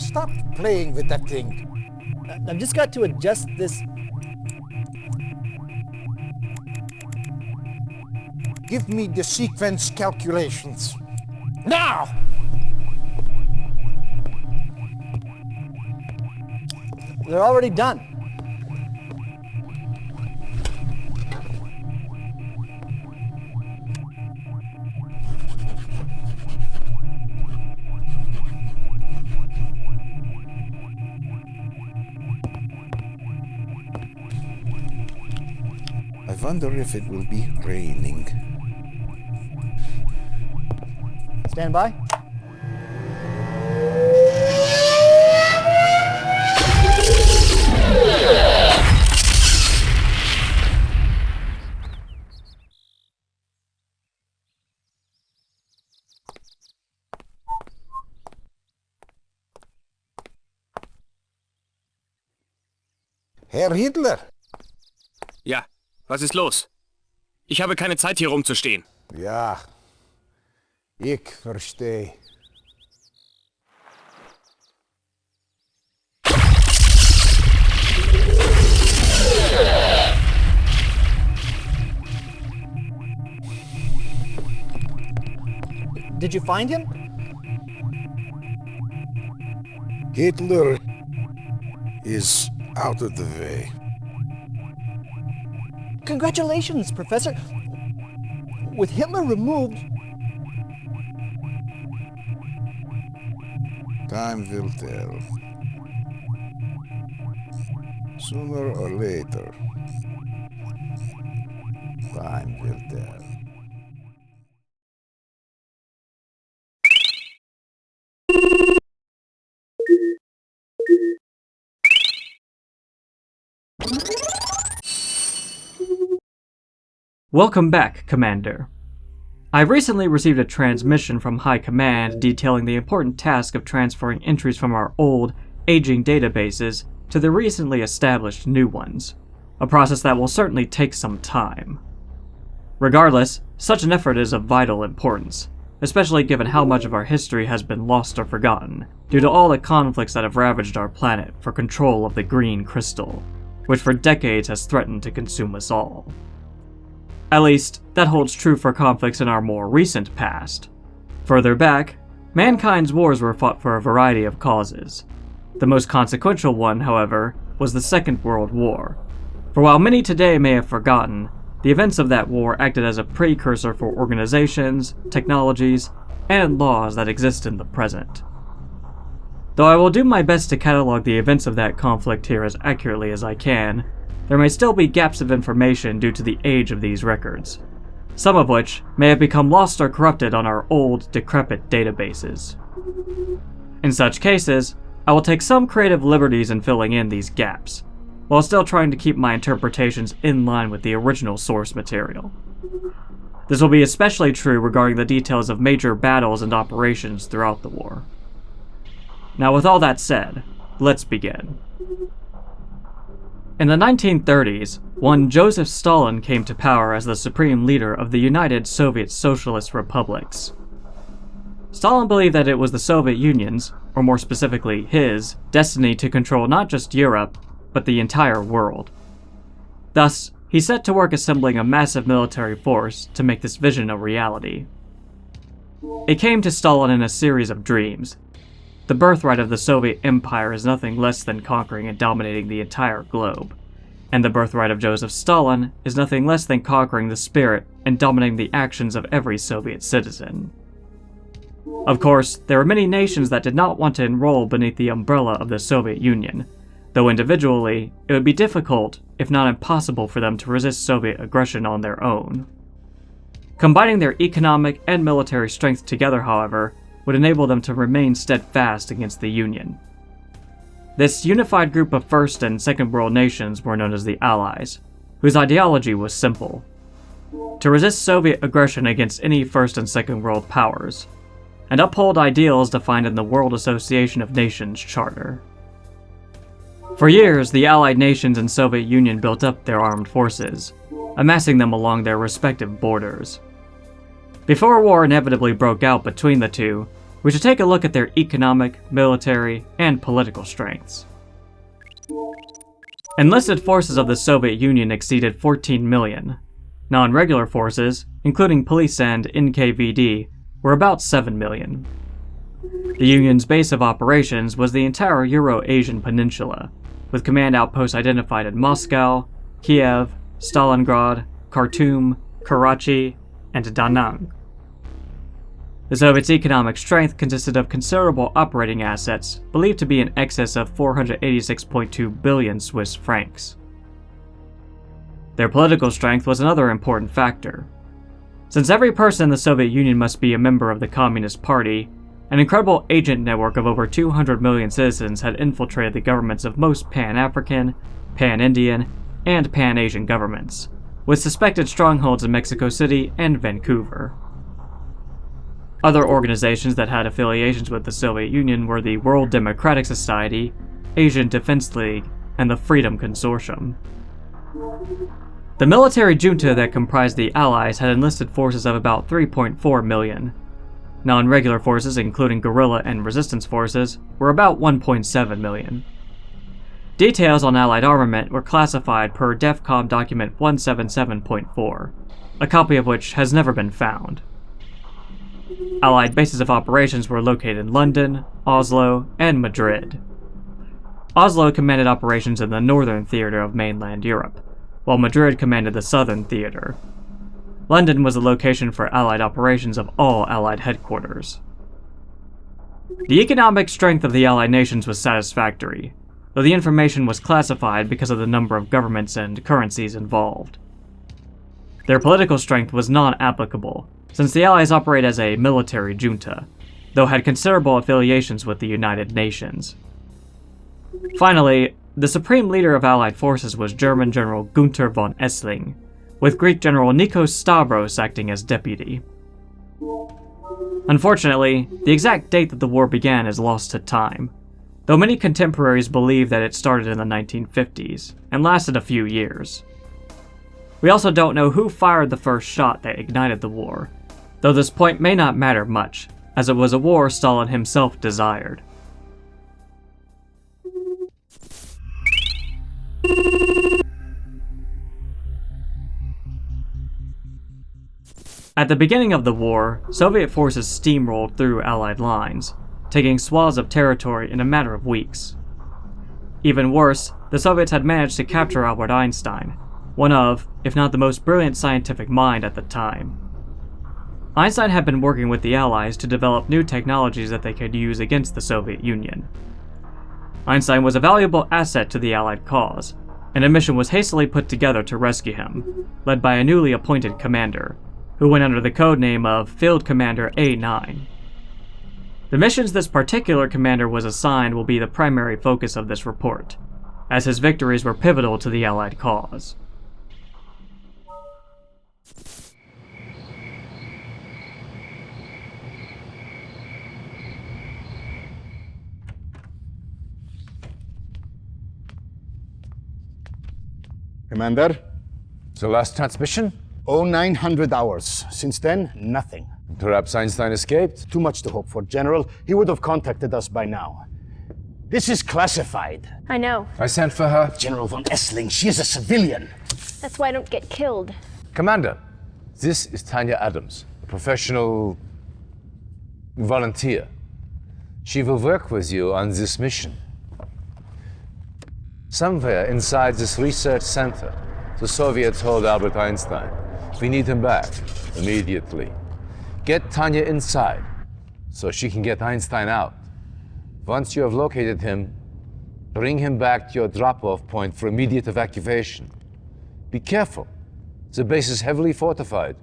Stop playing with that thing. I've just got to adjust this. Give me the sequence calculations. Now! They're already done. I wonder if it will be raining. Stand by. Herr Hitler! Ja, was ist los? Ich habe keine Zeit, hier rumzustehen. Ja, ich verstehe. Did you find him? Hitler is out of the way. Congratulations, Professor. With Hitler removed... Time will tell. Sooner or later. Time will tell. Welcome back, Commander. I recently received a transmission from High Command detailing the important task of transferring entries from our old, aging databases to the recently established new ones, a process that will certainly take some time. Regardless, such an effort is of vital importance, especially given how much of our history has been lost or forgotten due to all the conflicts that have ravaged our planet for control of the green crystal, which for decades has threatened to consume us all. At least, that holds true for conflicts in our more recent past. Further back, mankind's wars were fought for a variety of causes. The most consequential one, however, was the Second World War. For while many today may have forgotten, the events of that war acted as a precursor for organizations, technologies, and laws that exist in the present. Though I will do my best to catalog the events of that conflict here as accurately as I can, there may still be gaps of information due to the age of these records, some of which may have become lost or corrupted on our old, decrepit databases. In such cases, I will take some creative liberties in filling in these gaps, while still trying to keep my interpretations in line with the original source material. This will be especially true regarding the details of major battles and operations throughout the war. Now with all that said, let's begin. In the 1930s, one Joseph Stalin came to power as the supreme leader of the United Soviet Socialist Republics. Stalin believed that it was the Soviet Union's, or more specifically his, destiny to control not just Europe, but the entire world. Thus, he set to work assembling a massive military force to make this vision a reality. It came to Stalin in a series of dreams. The birthright of the Soviet Empire is nothing less than conquering and dominating the entire globe, and the birthright of Joseph Stalin is nothing less than conquering the spirit and dominating the actions of every Soviet citizen. Of course, there were many nations that did not want to enroll beneath the umbrella of the Soviet Union, though individually, it would be difficult, if not impossible, for them to resist Soviet aggression on their own. Combining their economic and military strength together, however, would enable them to remain steadfast against the Union. This unified group of First and Second World nations were known as the Allies, whose ideology was simple: to resist Soviet aggression against any First and Second World powers, and uphold ideals defined in the World Association of Nations Charter. For years, the Allied nations and Soviet Union built up their armed forces, amassing them along their respective borders. Before war inevitably broke out between the two, we should take a look at their economic, military, and political strengths. Enlisted forces of the Soviet Union exceeded 14 million. Non-regular forces, including police and NKVD, were about 7 million. The Union's base of operations was the entire Euro-Asian peninsula, with command outposts identified in Moscow, Kiev, Stalingrad, Khartoum, Karachi, and Da Nang. The Soviets' economic strength consisted of considerable operating assets, believed to be in excess of 486.2 billion Swiss francs. Their political strength was another important factor. Since every person in the Soviet Union must be a member of the Communist Party, an incredible agent network of over 200 million citizens had infiltrated the governments of most Pan-African, Pan-Indian, and Pan-Asian governments, with suspected strongholds in Mexico City and Vancouver. Other organizations that had affiliations with the Soviet Union were the World Democratic Society, Asian Defense League, and the Freedom Consortium. The military junta that comprised the Allies had enlisted forces of about 3.4 million. Non-regular forces, including guerrilla and resistance forces, were about 1.7 million. Details on Allied armament were classified per DEFCOM document 177.4, a copy of which has never been found. Allied bases of operations were located in London, Oslo, and Madrid. Oslo commanded operations in the northern theater of mainland Europe, while Madrid commanded the southern theater. London was the location for Allied operations of all Allied headquarters. The economic strength of the Allied nations was satisfactory, though the information was classified because of the number of governments and currencies involved. Their political strength was non-applicable, since the Allies operate as a military junta, though had considerable affiliations with the United Nations. Finally, the supreme leader of Allied forces was German General Gunther von Essling, with Greek General Nikos Stavros acting as deputy. Unfortunately, the exact date that the war began is lost to time, though many contemporaries believe that it started in the 1950s and lasted a few years. We also don't know who fired the first shot that ignited the war, though this point may not matter much, as it was a war Stalin himself desired. At the beginning of the war, Soviet forces steamrolled through Allied lines, taking swaths of territory in a matter of weeks. Even worse, the Soviets had managed to capture Albert Einstein, one of, if not the most brilliant scientific mind at the time. Einstein had been working with the Allies to develop new technologies that they could use against the Soviet Union. Einstein was a valuable asset to the Allied cause, and a mission was hastily put together to rescue him, led by a newly appointed commander, who went under the codename of Field Commander A9. The missions this particular commander was assigned will be the primary focus of this report, as his victories were pivotal to the Allied cause. Commander? The last transmission? 0900 hours. Since then, nothing. Perhaps Einstein escaped? Too much to hope for, General. He would have contacted us by now. This is classified. I know. I sent for her. General von Essling, she is a civilian. That's why I don't get killed. Commander, this is Tanya Adams, a professional volunteer. She will work with you on this mission. Somewhere inside this research center, the Soviets hold Albert Einstein. We need him back, immediately. Get Tanya inside, so she can get Einstein out. Once you have located him, bring him back to your drop-off point for immediate evacuation. Be careful. The base is heavily fortified,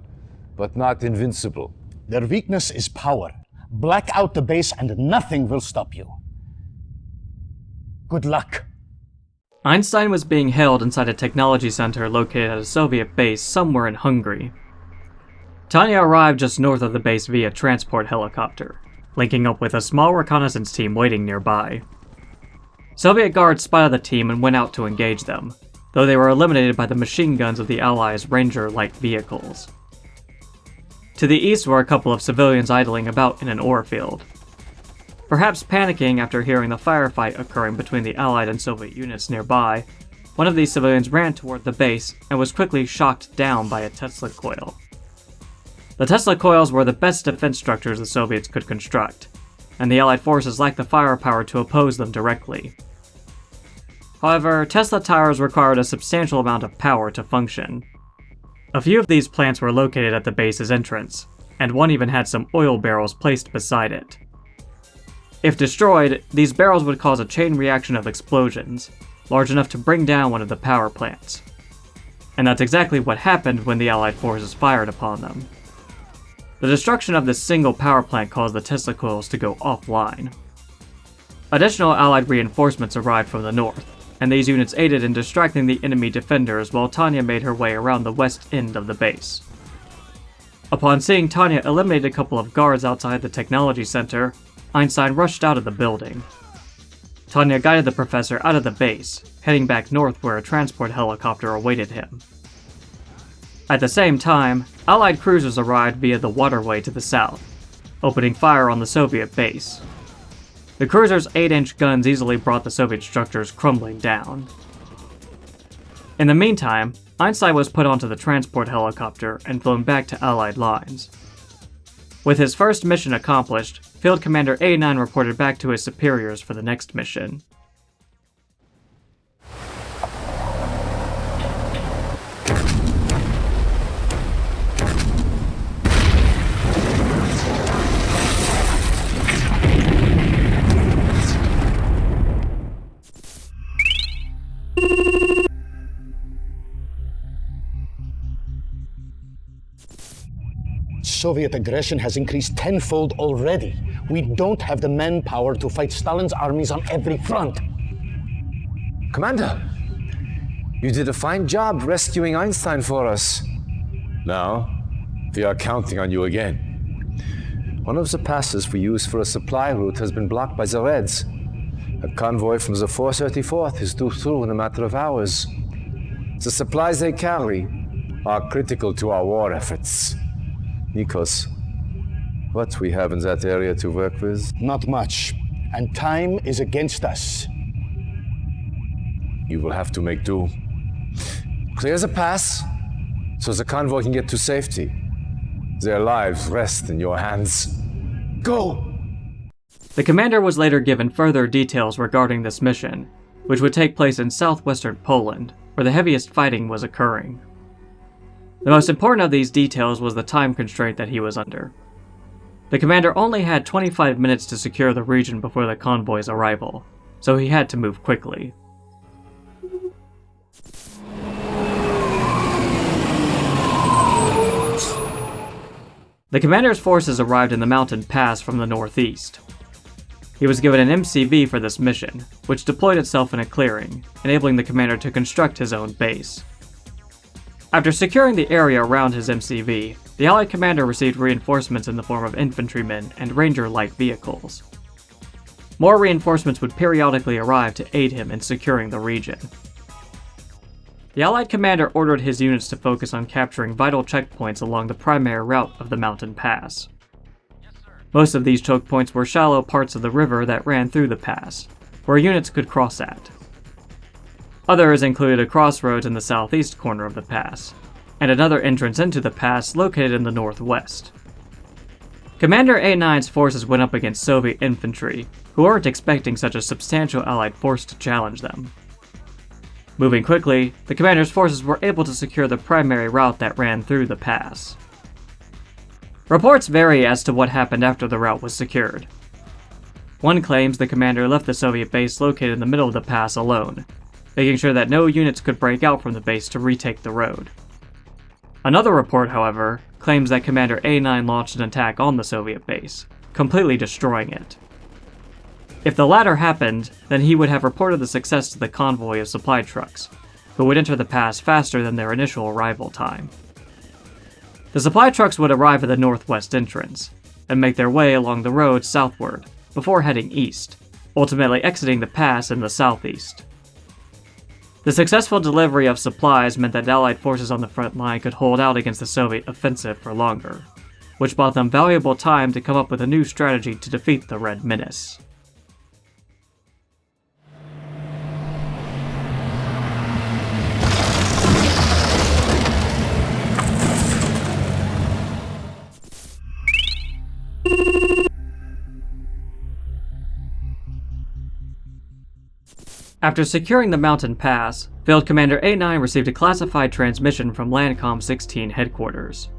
but not invincible. Their weakness is power. Black out the base and nothing will stop you. Good luck. Einstein was being held inside a technology center located at a Soviet base somewhere in Hungary. Tanya arrived just north of the base via transport helicopter, linking up with a small reconnaissance team waiting nearby. Soviet guards spotted the team and went out to engage them, though they were eliminated by the machine guns of the Allies' Ranger light vehicles. To the east were a couple of civilians idling about in an ore field, Perhaps panicking after hearing the firefight occurring between the Allied and Soviet units nearby, one of these civilians ran toward the base and was quickly shocked down by a Tesla coil. The Tesla coils were the best defense structures the Soviets could construct, and the Allied forces lacked the firepower to oppose them directly. However, Tesla towers required a substantial amount of power to function. A few of these plants were located at the base's entrance, and one even had some oil barrels placed beside it. If destroyed, these barrels would cause a chain reaction of explosions, large enough to bring down one of the power plants. And that's exactly what happened when the Allied forces fired upon them. The destruction of this single power plant caused the Tesla coils to go offline. Additional Allied reinforcements arrived from the north, and these units aided in distracting the enemy defenders while Tanya made her way around the west end of the base. Upon seeing Tanya eliminate a couple of guards outside the technology center, Einstein rushed out of the building. Tanya guided the professor out of the base, heading back north where a transport helicopter awaited him. At the same time, Allied cruisers arrived via the waterway to the south, opening fire on the Soviet base. The cruiser's 8-inch guns easily brought the Soviet structures crumbling down. In the meantime, Einstein was put onto the transport helicopter and flown back to Allied lines. With his first mission accomplished, Field Commander A9 reported back to his superiors for the next mission. Soviet aggression has increased tenfold already. We don't have the manpower to fight Stalin's armies on every front. Commander, you did a fine job rescuing Einstein for us. Now, we are counting on you again. One of the passes we used for a supply route has been blocked by the Reds. A convoy from the 434th is due through in a matter of hours. The supplies they carry are critical to our war efforts. Nikos, what we have in that area to work with? Not much, and time is against us. You will have to make do. Clear the pass, so the convoy can get to safety. Their lives rest in your hands. Go! The commander was later given further details regarding this mission, which would take place in southwestern Poland, where the heaviest fighting was occurring. The most important of these details was the time constraint that he was under. The commander only had 25 minutes to secure the region before the convoy's arrival, so he had to move quickly. The commander's forces arrived in the mountain pass from the northeast. He was given an MCV for this mission, which deployed itself in a clearing, enabling the commander to construct his own base. After securing the area around his MCV, the Allied commander received reinforcements in the form of infantrymen and ranger-like vehicles. More reinforcements would periodically arrive to aid him in securing the region. The Allied commander ordered his units to focus on capturing vital checkpoints along the primary route of the mountain pass. Most of these choke points were shallow parts of the river that ran through the pass, where units could cross at. Others included a crossroads in the southeast corner of the pass, and another entrance into the pass located in the northwest. Commander A9's forces went up against Soviet infantry, who weren't expecting such a substantial Allied force to challenge them. Moving quickly, the commander's forces were able to secure the primary route that ran through the pass. Reports vary as to what happened after the route was secured. One claims the commander left the Soviet base located in the middle of the pass alone, making sure that no units could break out from the base to retake the road. Another report, however, claims that Commander A9 launched an attack on the Soviet base, completely destroying it. If the latter happened, then he would have reported the success to the convoy of supply trucks, who would enter the pass faster than their initial arrival time. The supply trucks would arrive at the northwest entrance, and make their way along the road southward, before heading east, ultimately exiting the pass in the southeast. The successful delivery of supplies meant that Allied forces on the front line could hold out against the Soviet offensive for longer. which bought them valuable time to come up with a new strategy to defeat the Red Menace. After securing the mountain pass, Field Commander A9 received a classified transmission from Landcom 16 headquarters.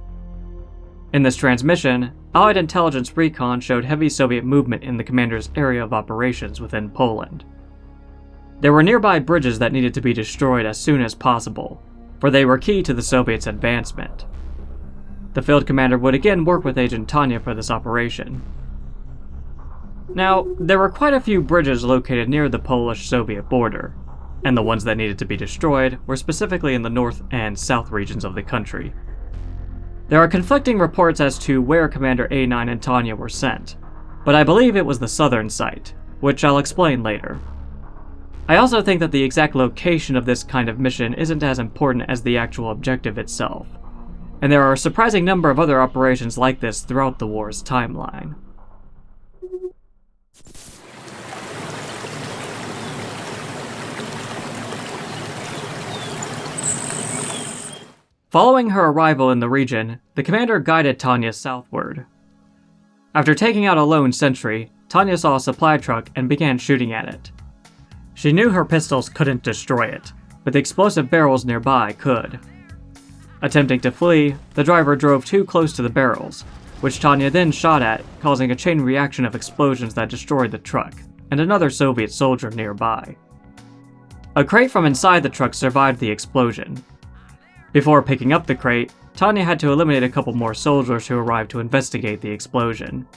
In this transmission, Allied intelligence recon showed heavy Soviet movement in the commander's area of operations within Poland. There were nearby bridges that needed to be destroyed as soon as possible, for they were key to the Soviets' advancement. The Field Commander would again work with Agent Tanya for this operation. Now, there were quite a few bridges located near the Polish-Soviet border, and the ones that needed to be destroyed were specifically in the north and south regions of the country. There are conflicting reports as to where Commander A9 and Tanya were sent, but I believe it was the southern site, which I'll explain later. I also think that the exact location of this kind of mission isn't as important as the actual objective itself, and there are a surprising number of other operations like this throughout the war's timeline. Following her arrival in the region, the commander guided Tanya southward. After taking out a lone sentry, Tanya saw a supply truck and began shooting at it. She knew her pistols couldn't destroy it, but the explosive barrels nearby could. Attempting to flee, the driver drove too close to the barrels, which Tanya then shot at, causing a chain reaction of explosions that destroyed the truck, and another Soviet soldier nearby. A crate from inside the truck survived the explosion. Before picking up the crate, Tanya had to eliminate a couple more soldiers who arrived to investigate the explosion.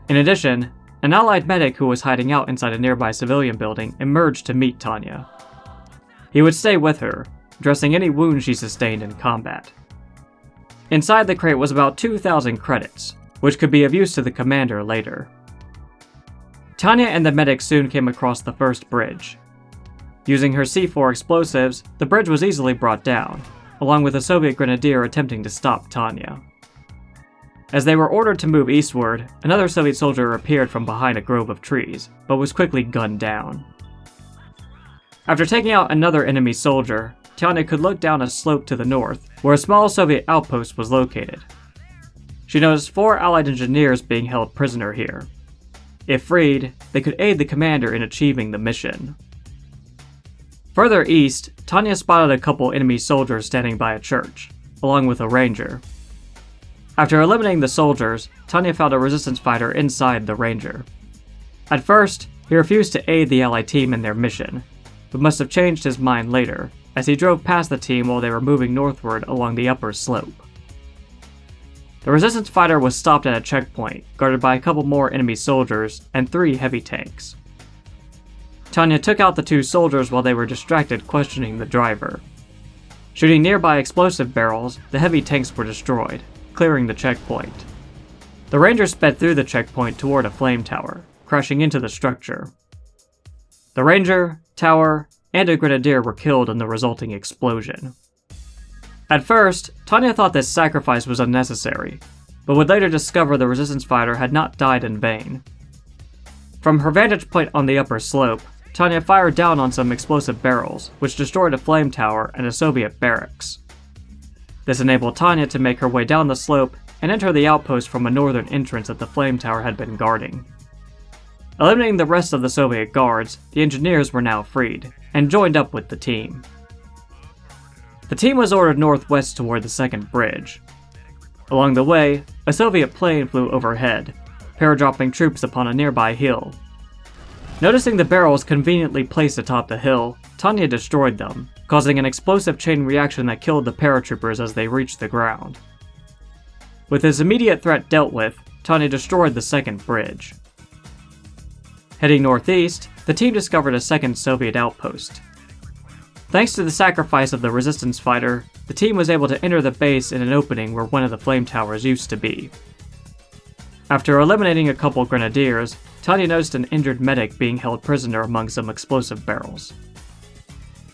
In addition, an Allied medic who was hiding out inside a nearby civilian building emerged to meet Tanya. He would stay with her, dressing any wounds she sustained in combat. Inside the crate was about 2,000 credits, which could be of use to the commander later. Tanya and the medic soon came across the first bridge. Using her C4 explosives, the bridge was easily brought down, along with a Soviet grenadier attempting to stop Tanya. As they were ordered to move eastward, another Soviet soldier appeared from behind a grove of trees, but was quickly gunned down. After taking out another enemy soldier, Tanya could look down a slope to the north, where a small Soviet outpost was located. She noticed 4 Allied engineers being held prisoner here. If freed, they could aid the commander in achieving the mission. Further east, Tanya spotted a couple enemy soldiers standing by a church, along with a ranger. After eliminating the soldiers, Tanya found a resistance fighter inside the ranger. At first, he refused to aid the Allied team in their mission, but must have changed his mind later, as he drove past the team while they were moving northward along the upper slope. The resistance fighter was stopped at a checkpoint, guarded by a couple more enemy soldiers and 3 heavy tanks. Tanya took out the 2 soldiers while they were distracted questioning the driver. Shooting nearby explosive barrels, the heavy tanks were destroyed, clearing the checkpoint. The ranger sped through the checkpoint toward a flame tower, crashing into the structure. The ranger, tower, and a grenadier were killed in the resulting explosion. At first, Tanya thought this sacrifice was unnecessary, but would later discover the resistance fighter had not died in vain. From her vantage point on the upper slope, Tanya fired down on some explosive barrels, which destroyed a flame tower and a Soviet barracks. This enabled Tanya to make her way down the slope and enter the outpost from a northern entrance that the flame tower had been guarding. Eliminating the rest of the Soviet guards, the engineers were now freed, and joined up with the team. The team was ordered northwest toward the second bridge. Along the way, a Soviet plane flew overhead, paradropping troops upon a nearby hill. Noticing the barrels conveniently placed atop the hill, Tanya destroyed them, causing an explosive chain reaction that killed the paratroopers as they reached the ground. With his immediate threat dealt with, Tanya destroyed the second bridge. Heading northeast, the team discovered a second Soviet outpost. Thanks to the sacrifice of the resistance fighter, the team was able to enter the base in an opening where one of the flame towers used to be. After eliminating a couple grenadiers, Tanya noticed an injured medic being held prisoner among some explosive barrels.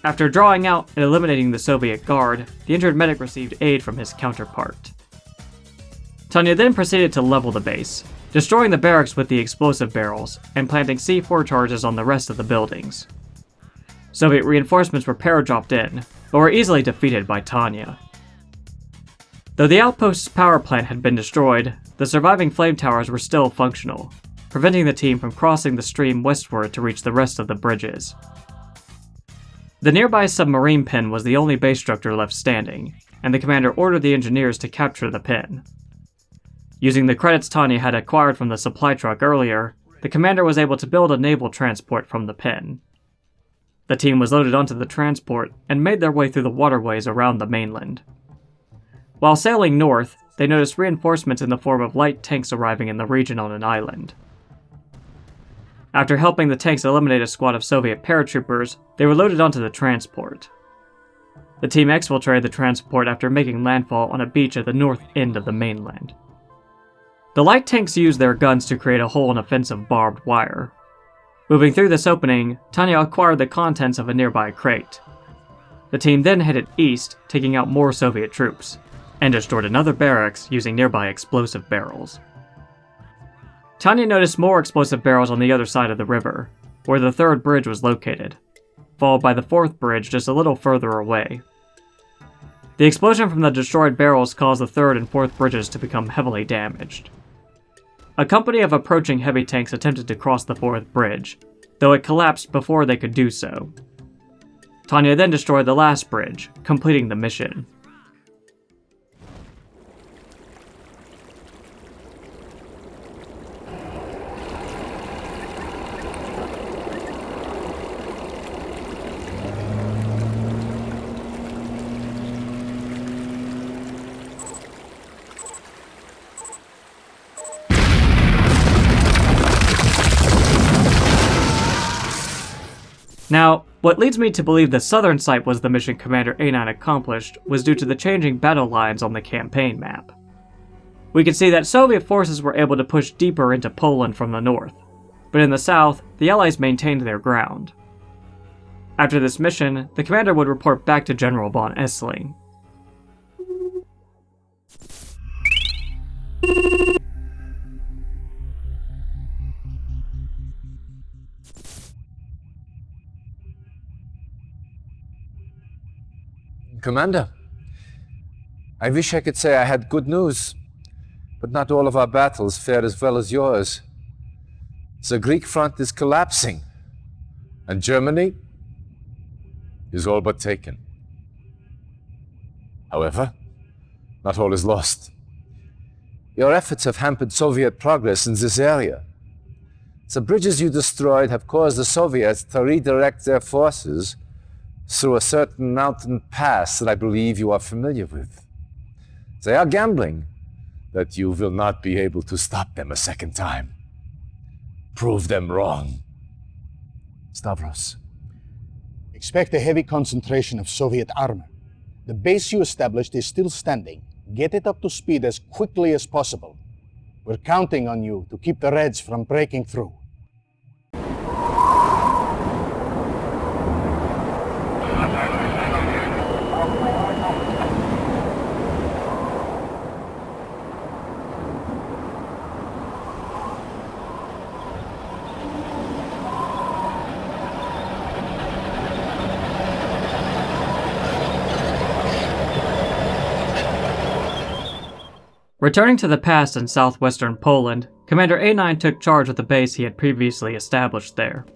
After drawing out and eliminating the Soviet guard, the injured medic received aid from his counterpart. Tanya then proceeded to level the base, destroying the barracks with the explosive barrels and planting C4 charges on the rest of the buildings. Soviet reinforcements were paradropped in, but were easily defeated by Tanya. Though the outpost's power plant had been destroyed, the surviving flame towers were still functional, preventing the team from crossing the stream westward to reach the rest of the bridges. The nearby submarine pin was the only base structure left standing, and the commander ordered the engineers to capture the pin. Using the credits Tanya had acquired from the supply truck earlier, the commander was able to build a naval transport from the pin. The team was loaded onto the transport and made their way through the waterways around the mainland. While sailing north, they noticed reinforcements in the form of light tanks arriving in the region on an island. After helping the tanks eliminate a squad of Soviet paratroopers, they were loaded onto the transport. The team exfiltrated the transport after making landfall on a beach at the north end of the mainland. The light tanks used their guns to create a hole in a fence of barbed wire. Moving through this opening, Tanya acquired the contents of a nearby crate. The team then headed east, taking out more Soviet troops, and destroyed another barracks using nearby explosive barrels. Tanya noticed more explosive barrels on the other side of the river, where the third bridge was located, followed by the fourth bridge just a little further away. The explosion from the destroyed barrels caused the third and fourth bridges to become heavily damaged. A company of approaching heavy tanks attempted to cross the fourth bridge, though it collapsed before they could do so. Tanya then destroyed the last bridge, completing the mission. Now, what leads me to believe the southern site was the mission Commander A9 accomplished was due to the changing battle lines on the campaign map. We can see that Soviet forces were able to push deeper into Poland from the north, but in the south, the Allies maintained their ground. After this mission, the commander would report back to General von Essling. Commander, I wish I could say I had good news, but not all of our battles fared as well as yours. The Greek front is collapsing, and Germany is all but taken. However, not all is lost. Your efforts have hampered Soviet progress in this area. The bridges you destroyed have caused the Soviets to redirect their forces through a certain mountain pass that I believe you are familiar with. They are gambling that you will not be able to stop them a second time. Prove them wrong. Stavros. Expect a heavy concentration of Soviet armor. The base you established is still standing. Get it up to speed as quickly as possible. We're counting on you to keep the Reds from breaking through. Returning to the pass in southwestern Poland, Commander A9 took charge of the base he had previously established there.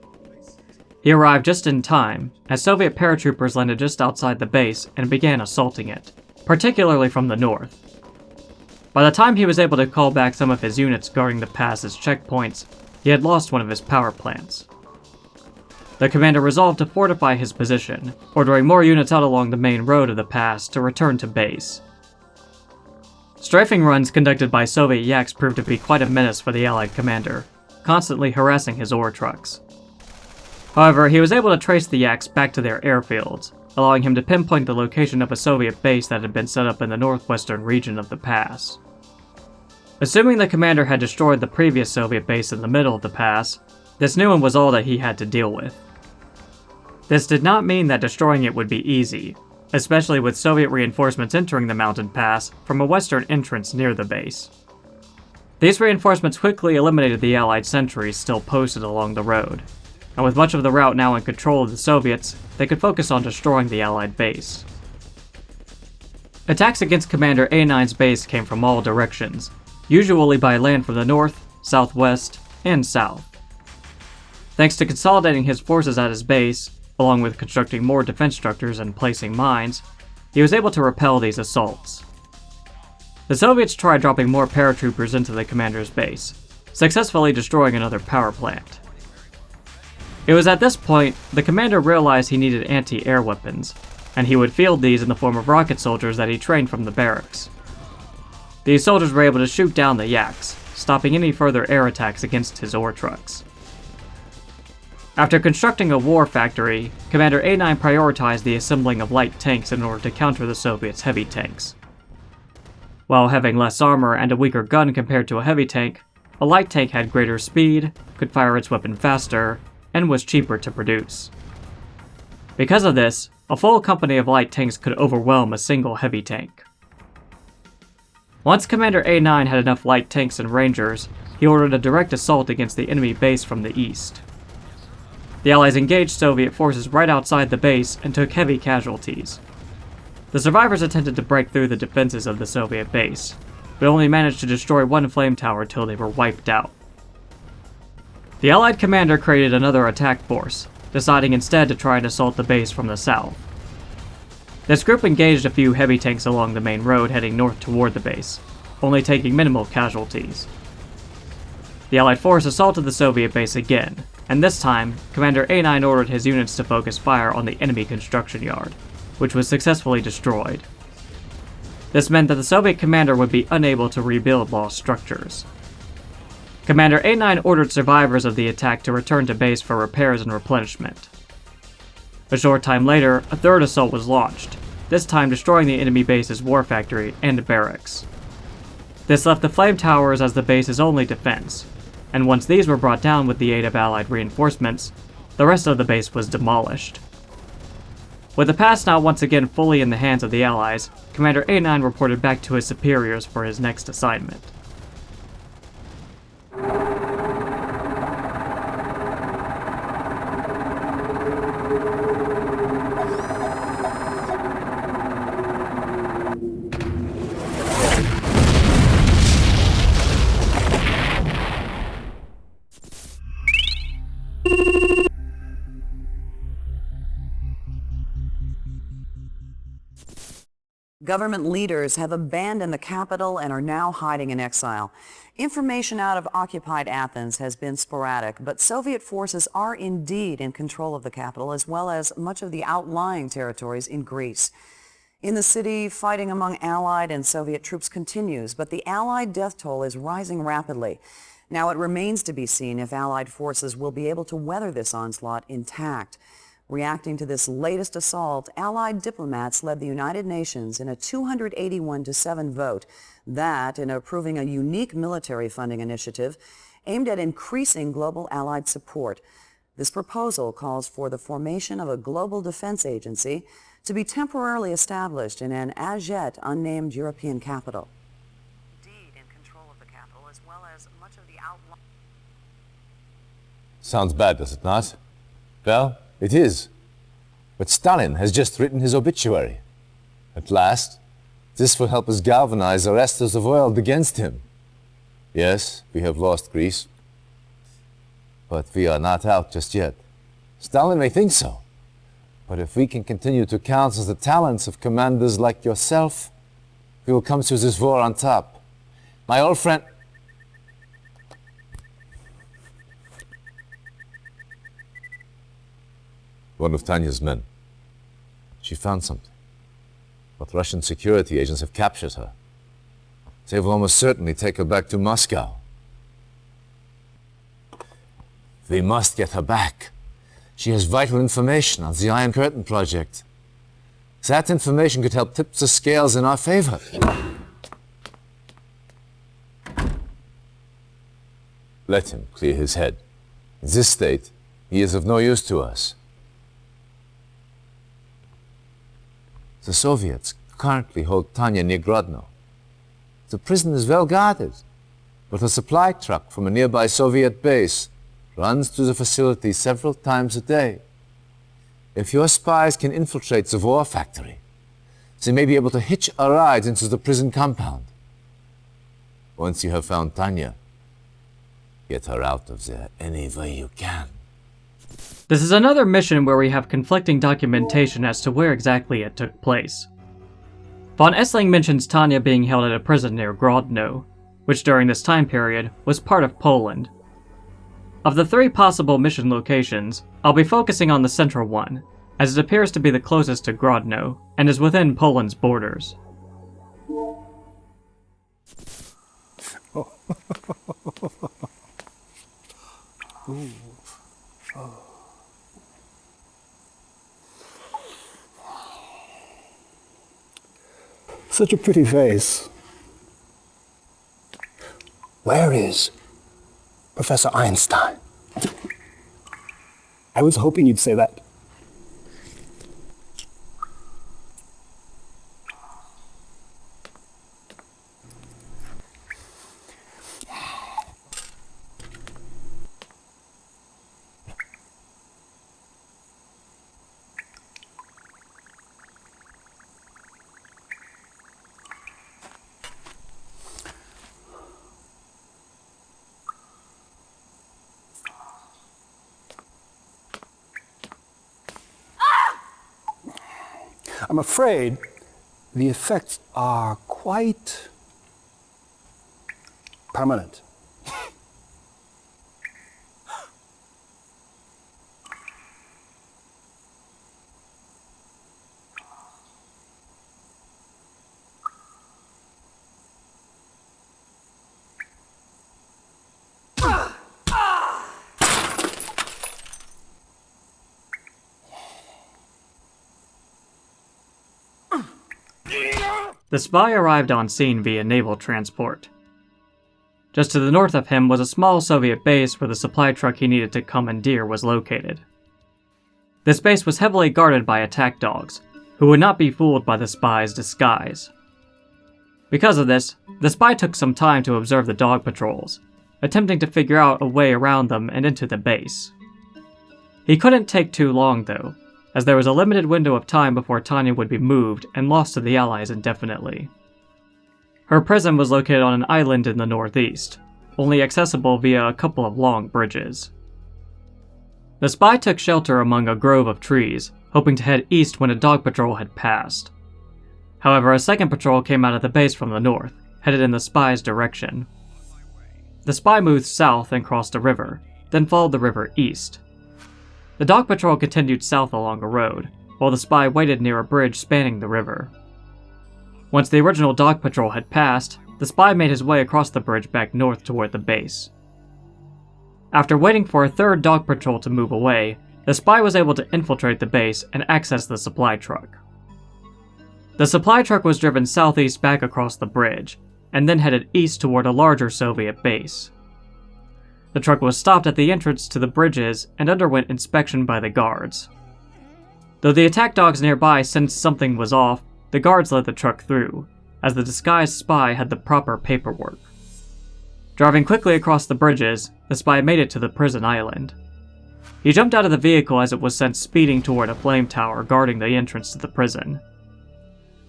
He arrived just in time, as Soviet paratroopers landed just outside the base and began assaulting it, particularly from the north. By the time he was able to call back some of his units guarding the pass as checkpoints, he had lost one of his power plants. The commander resolved to fortify his position, ordering more units out along the main road of the pass to return to base. Strafing runs conducted by Soviet yaks proved to be quite a menace for the Allied commander, constantly harassing his ore trucks. However, he was able to trace the yaks back to their airfields, allowing him to pinpoint the location of a Soviet base that had been set up in the northwestern region of the pass. Assuming the commander had destroyed the previous Soviet base in the middle of the pass, this new one was all that he had to deal with. This did not mean that destroying it would be easy, especially with Soviet reinforcements entering the mountain pass from a western entrance near the base. These reinforcements quickly eliminated the Allied sentries still posted along the road, and with much of the route now in control of the Soviets, they could focus on destroying the Allied base. Attacks against Commander A9's base came from all directions, usually by land from the north, southwest, and south. Thanks to consolidating his forces at his base, along with constructing more defense structures and placing mines, he was able to repel these assaults. The Soviets tried dropping more paratroopers into the commander's base, successfully destroying another power plant. It was at this point the commander realized he needed anti-air weapons, and he would field these in the form of rocket soldiers that he trained from the barracks. These soldiers were able to shoot down the Yaks, stopping any further air attacks against his ore trucks. After constructing a war factory, Commander A9 prioritized the assembling of light tanks in order to counter the Soviets' heavy tanks. While having less armor and a weaker gun compared to a heavy tank, a light tank had greater speed, could fire its weapon faster, and was cheaper to produce. Because of this, a full company of light tanks could overwhelm a single heavy tank. Once Commander A9 had enough light tanks and rangers, he ordered a direct assault against the enemy base from the east. The Allies engaged Soviet forces right outside the base and took heavy casualties. The survivors attempted to break through the defenses of the Soviet base, but only managed to destroy one flame tower till they were wiped out. The Allied commander created another attack force, deciding instead to try and assault the base from the south. This group engaged a few heavy tanks along the main road heading north toward the base, only taking minimal casualties. The Allied force assaulted the Soviet base again, and this time, Commander A9 ordered his units to focus fire on the enemy construction yard, which was successfully destroyed. This meant that the Soviet commander would be unable to rebuild lost structures. Commander A9 ordered survivors of the attack to return to base for repairs and replenishment. A short time later, a third assault was launched, this time destroying the enemy base's war factory and barracks. This left the flame towers as the base's only defense, and once these were brought down with the aid of Allied reinforcements, the rest of the base was demolished. With the pass now once again fully in the hands of the Allies, Commander A9 reported back to his superiors for his next assignment. Government leaders have abandoned the capital and are now hiding in exile. Information out of occupied Athens has been sporadic, but Soviet forces are indeed in control of the capital as well as much of the outlying territories in Greece. In the city, fighting among Allied and Soviet troops continues, but the Allied death toll is rising rapidly. Now it remains to be seen if Allied forces will be able to weather this onslaught intact. Reacting to this latest assault, Allied diplomats led the United Nations in a 281-7 vote that, in approving a unique military funding initiative aimed at increasing global Allied support. This proposal calls for the formation of a global defense agency to be temporarily established in an as-yet unnamed European capital. Indeed, in control of the capital as well as much of the outlying... Sounds bad, does it not? Well, it is. But Stalin has just written his obituary. At last, this will help us galvanize the rest of the world against him. Yes, we have lost Greece, but we are not out just yet. Stalin may think so, but if we can continue to counsel the talents of commanders like yourself, we will come through this war on top. My old friend... One of Tanya's men. She found something. But Russian security agents have captured her. They will almost certainly take her back to Moscow. We must get her back. She has vital information on the Iron Curtain project. That information could help tip the scales in our favor. Let him clear his head. In this state, he is of no use to us. The Soviets currently hold Tanya near Grodno. The prison is well guarded. but a supply truck from a nearby Soviet base runs through the facility several times a day. If your spies can infiltrate the war factory, they may be able to hitch a ride into the prison compound. Once you have found Tanya, get her out of there any way you can. This is another mission where we have conflicting documentation as to where exactly it took place. Von Essling mentions Tanya being held at a prison near Grodno, which during this time period was part of Poland. Of the 3 possible mission locations, I'll be focusing on the central one, as it appears to be the closest to Grodno and is within Poland's borders. Such a pretty face. Where is Professor Einstein? I was hoping you'd say that. I'm afraid the effects are quite permanent. The spy arrived on scene via naval transport. Just to the north of him was a small Soviet base where the supply truck he needed to commandeer was located. This base was heavily guarded by attack dogs, who would not be fooled by the spy's disguise. Because of this, the spy took some time to observe the dog patrols, attempting to figure out a way around them and into the base. He couldn't take too long though, as there was a limited window of time before Tanya would be moved and lost to the Allies indefinitely. Her prison was located on an island in the northeast, only accessible via a couple of long bridges. The spy took shelter among a grove of trees, hoping to head east when a dog patrol had passed. However, a second patrol came out of the base from the north, headed in the spy's direction. The spy moved south and crossed a river, then followed the river east. The dog patrol continued south along a road, while the spy waited near a bridge spanning the river. Once the original dog patrol had passed, the spy made his way across the bridge back north toward the base. After waiting for a third dog patrol to move away, the spy was able to infiltrate the base and access the supply truck. The supply truck was driven southeast back across the bridge, and then headed east toward a larger Soviet base. The truck was stopped at the entrance to the bridges and underwent inspection by the guards. Though the attack dogs nearby sensed something was off, the guards let the truck through, as the disguised spy had the proper paperwork. Driving quickly across the bridges, the spy made it to the prison island. He jumped out of the vehicle as it was sent speeding toward a flame tower guarding the entrance to the prison.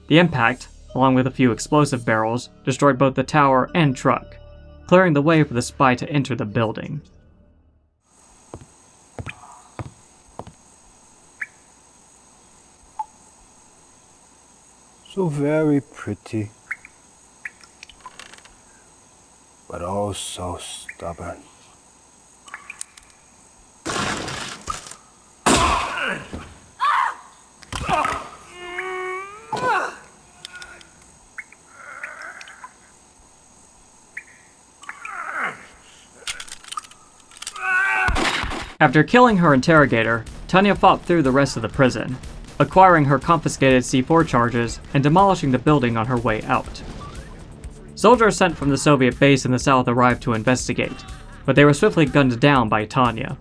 The impact, along with a few explosive barrels, destroyed both the tower and truck, clearing the way for the spy to enter the building. So very pretty, but oh so stubborn. After killing her interrogator, Tanya fought through the rest of the prison, acquiring her confiscated C4 charges and demolishing the building on her way out. Soldiers sent from the Soviet base in the south arrived to investigate, but they were swiftly gunned down by Tanya.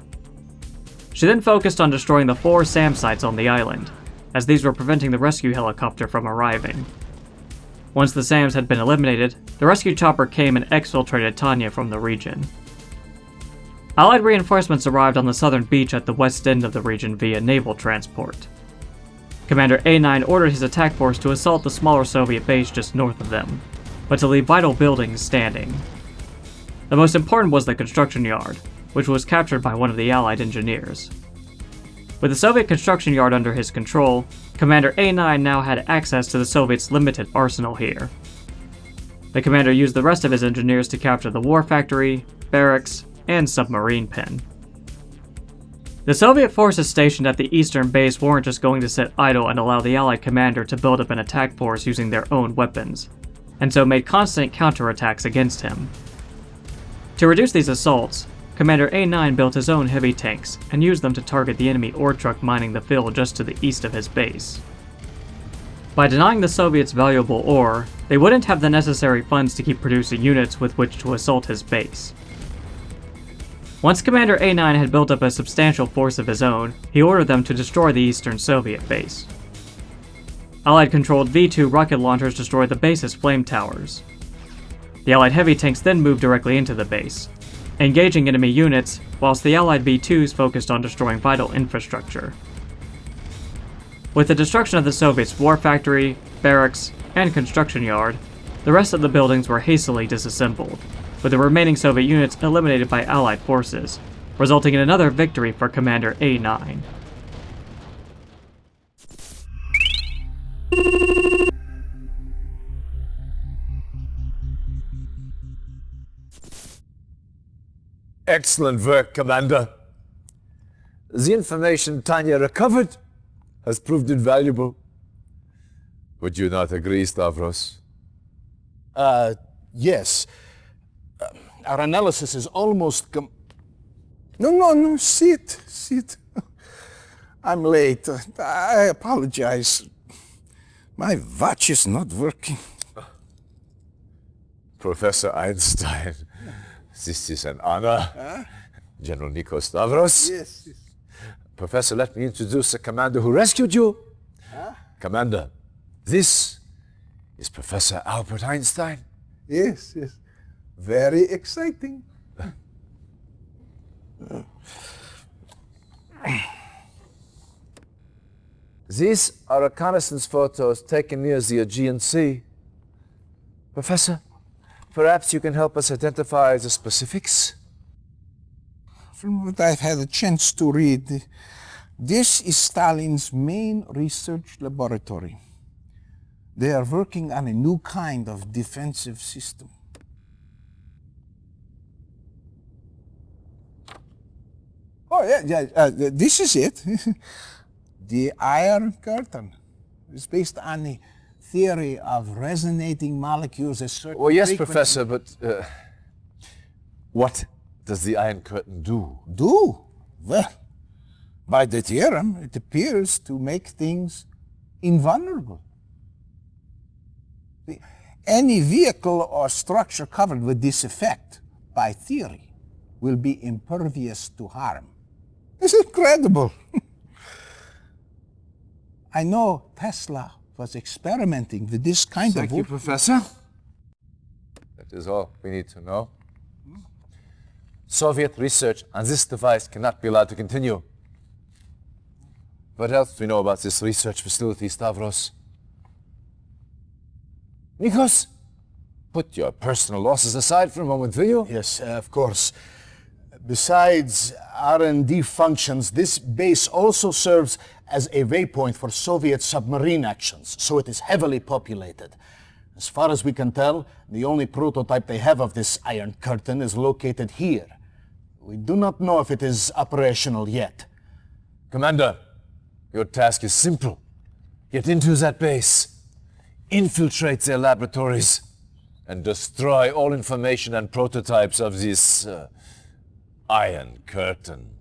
She then focused on destroying the 4 SAM sites on the island, as these were preventing the rescue helicopter from arriving. Once the SAMs had been eliminated, the rescue chopper came and exfiltrated Tanya from the region. Allied reinforcements arrived on the southern beach at the west end of the region via naval transport. Commander A9 ordered his attack force to assault the smaller Soviet base just north of them, but to leave vital buildings standing. The most important was the construction yard, which was captured by one of the Allied engineers. With the Soviet construction yard under his control, Commander A9 now had access to the Soviets' limited arsenal here. The commander used the rest of his engineers to capture the war factory, barracks, and submarine pen. The Soviet forces stationed at the eastern base weren't just going to sit idle and allow the Allied commander to build up an attack force using their own weapons, and so made constant counterattacks against him. To reduce these assaults, Commander A9 built his own heavy tanks and used them to target the enemy ore truck mining the field just to the east of his base. By denying the Soviets valuable ore, they wouldn't have the necessary funds to keep producing units with which to assault his base. Once Commander A9 had built up a substantial force of his own, he ordered them to destroy the eastern Soviet base. Allied-controlled V-2 rocket launchers destroyed the base's flame towers. The Allied heavy tanks then moved directly into the base, engaging enemy units, whilst the Allied V-2s focused on destroying vital infrastructure. With the destruction of the Soviets' war factory, barracks, and construction yard, the rest of the buildings were hastily disassembled, with the remaining Soviet units eliminated by Allied forces, resulting in another victory for Commander A9. Excellent work, Commander. The information Tanya recovered has proved invaluable. Would you not agree, Stavros? Yes. Our analysis is almost No, sit. I'm late. I apologize. My watch is not working. Professor Einstein, this is an honor. General Nico Stavros. Yes. Professor, let me introduce the commander who rescued you. Commander, this is Professor Albert Einstein. Yes. Very exciting. These are reconnaissance photos taken near the Aegean Sea. Professor, perhaps you can help us identify the specifics? From what I've had a chance to read, this is Stalin's main research laboratory. They are working on a new kind of defensive system. Oh, yeah, this is it. The Iron Curtain. It's based on the theory of resonating molecules at certain Well, yes, frequencies. Professor, but what does the Iron Curtain do? Do? Well, by the theorem, it appears to make things invulnerable. Any vehicle or structure covered with this effect, by theory, will be impervious to harm. It's incredible. I know Tesla was experimenting with this kind Thank of you, work. Professor. That is all we need to know. Soviet research on this device cannot be allowed to continue. What else do we know about this research facility, Stavros? Nikos, put your personal losses aside for a moment, will you? Yes, of course. Besides R&D functions, this base also serves as a waypoint for Soviet submarine actions, so it is heavily populated. As far as we can tell, the only prototype they have of this Iron Curtain is located here. We do not know if it is operational yet. Commander, your task is simple. Get into that base, infiltrate their laboratories, and destroy all information and prototypes of this Iron Curtain.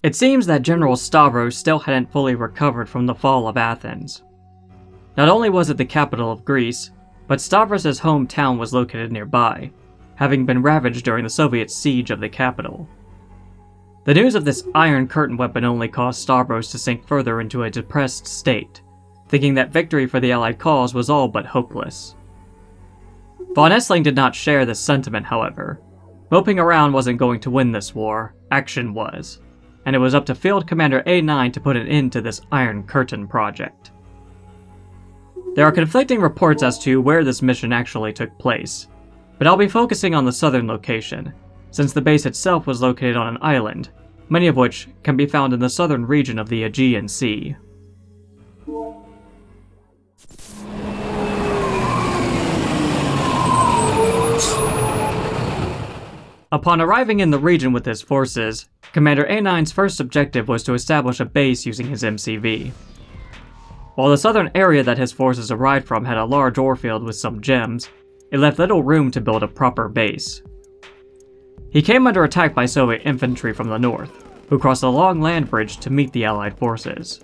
It seems that General Stavros still hadn't fully recovered from the fall of Athens. Not only was it the capital of Greece, but Stavros' hometown was located nearby, having been ravaged during the Soviet siege of the capital. The news of this Iron Curtain weapon only caused Stavros to sink further into a depressed state, thinking that victory for the Allied cause was all but hopeless. Von Essling did not share this sentiment, however. Moping around wasn't going to win this war, action was, and it was up to Field Commander A9 to put an end to this Iron Curtain project. There are conflicting reports as to where this mission actually took place, but I'll be focusing on the southern location, since the base itself was located on an island, many of which can be found in the southern region of the Aegean Sea. Upon arriving in the region with his forces, Commander A9's first objective was to establish a base using his MCV. While the southern area that his forces arrived from had a large ore field with some gems, it left little room to build a proper base. He came under attack by Soviet infantry from the north, who crossed a long land bridge to meet the Allied forces.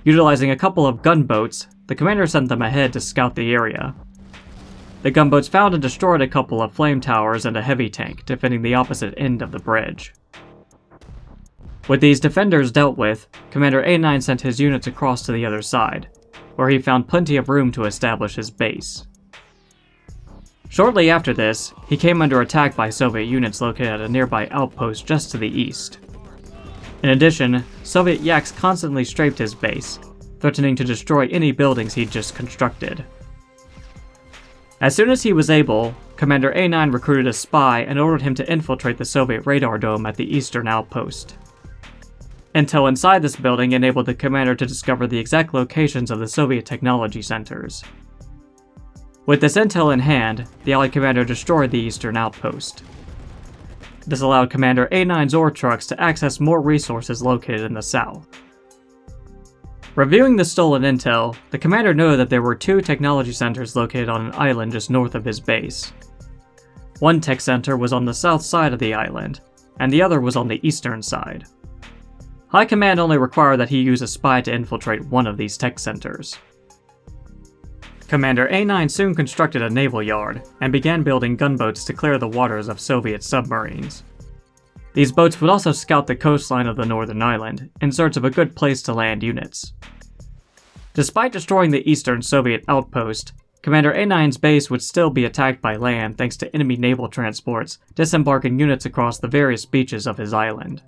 Utilizing a couple of gunboats, the commander sent them ahead to scout the area. The gunboats found and destroyed a couple of flame towers and a heavy tank, defending the opposite end of the bridge. With these defenders dealt with, Commander A9 sent his units across to the other side, where he found plenty of room to establish his base. Shortly after this, he came under attack by Soviet units located at a nearby outpost just to the east. In addition, Soviet yaks constantly strafed his base, threatening to destroy any buildings he'd just constructed. As soon as he was able, Commander A9 recruited a spy and ordered him to infiltrate the Soviet radar dome at the eastern outpost. Intel inside this building enabled the commander to discover the exact locations of the Soviet technology centers. With this intel in hand, the Allied commander destroyed the eastern outpost. This allowed Commander A9's ore trucks to access more resources located in the south. Reviewing the stolen intel, the commander noted that there were 2 technology centers located on an island just north of his base. One tech center was on the south side of the island, and the other was on the eastern side. High Command only required that he use a spy to infiltrate one of these tech centers. Commander A9 soon constructed a naval yard, and began building gunboats to clear the waters of Soviet submarines. These boats would also scout the coastline of the northern island, in search of a good place to land units. Despite destroying the eastern Soviet outpost, Commander A9's base would still be attacked by land thanks to enemy naval transports disembarking units across the various beaches of his island.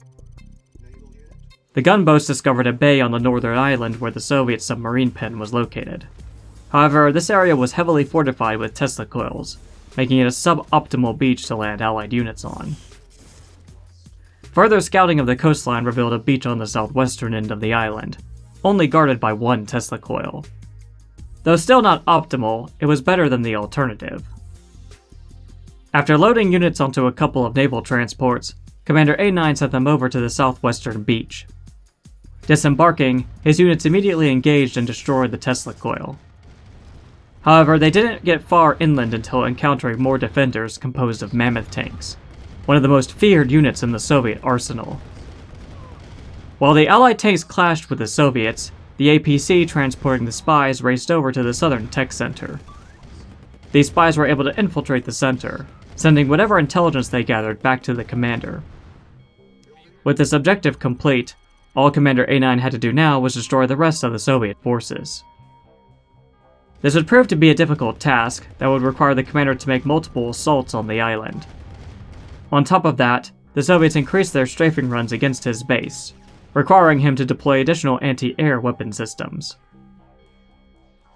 The gunboats discovered a bay on the northern island where the Soviet submarine pen was located. However, this area was heavily fortified with Tesla coils, making it a suboptimal beach to land Allied units on. Further scouting of the coastline revealed a beach on the southwestern end of the island, only guarded by 1 Tesla coil. Though still not optimal, it was better than the alternative. After loading units onto a couple of naval transports, Commander A9 sent them over to the southwestern beach. Disembarking, his units immediately engaged and destroyed the Tesla coil. However, they didn't get far inland until encountering more defenders composed of mammoth tanks, one of the most feared units in the Soviet arsenal. While the Allied tanks clashed with the Soviets, the APC transporting the spies raced over to the southern tech center. These spies were able to infiltrate the center, sending whatever intelligence they gathered back to the commander. With this objective complete, all Commander A9 had to do now was destroy the rest of the Soviet forces. This would prove to be a difficult task that would require the commander to make multiple assaults on the island. On top of that, the Soviets increased their strafing runs against his base, requiring him to deploy additional anti-air weapon systems.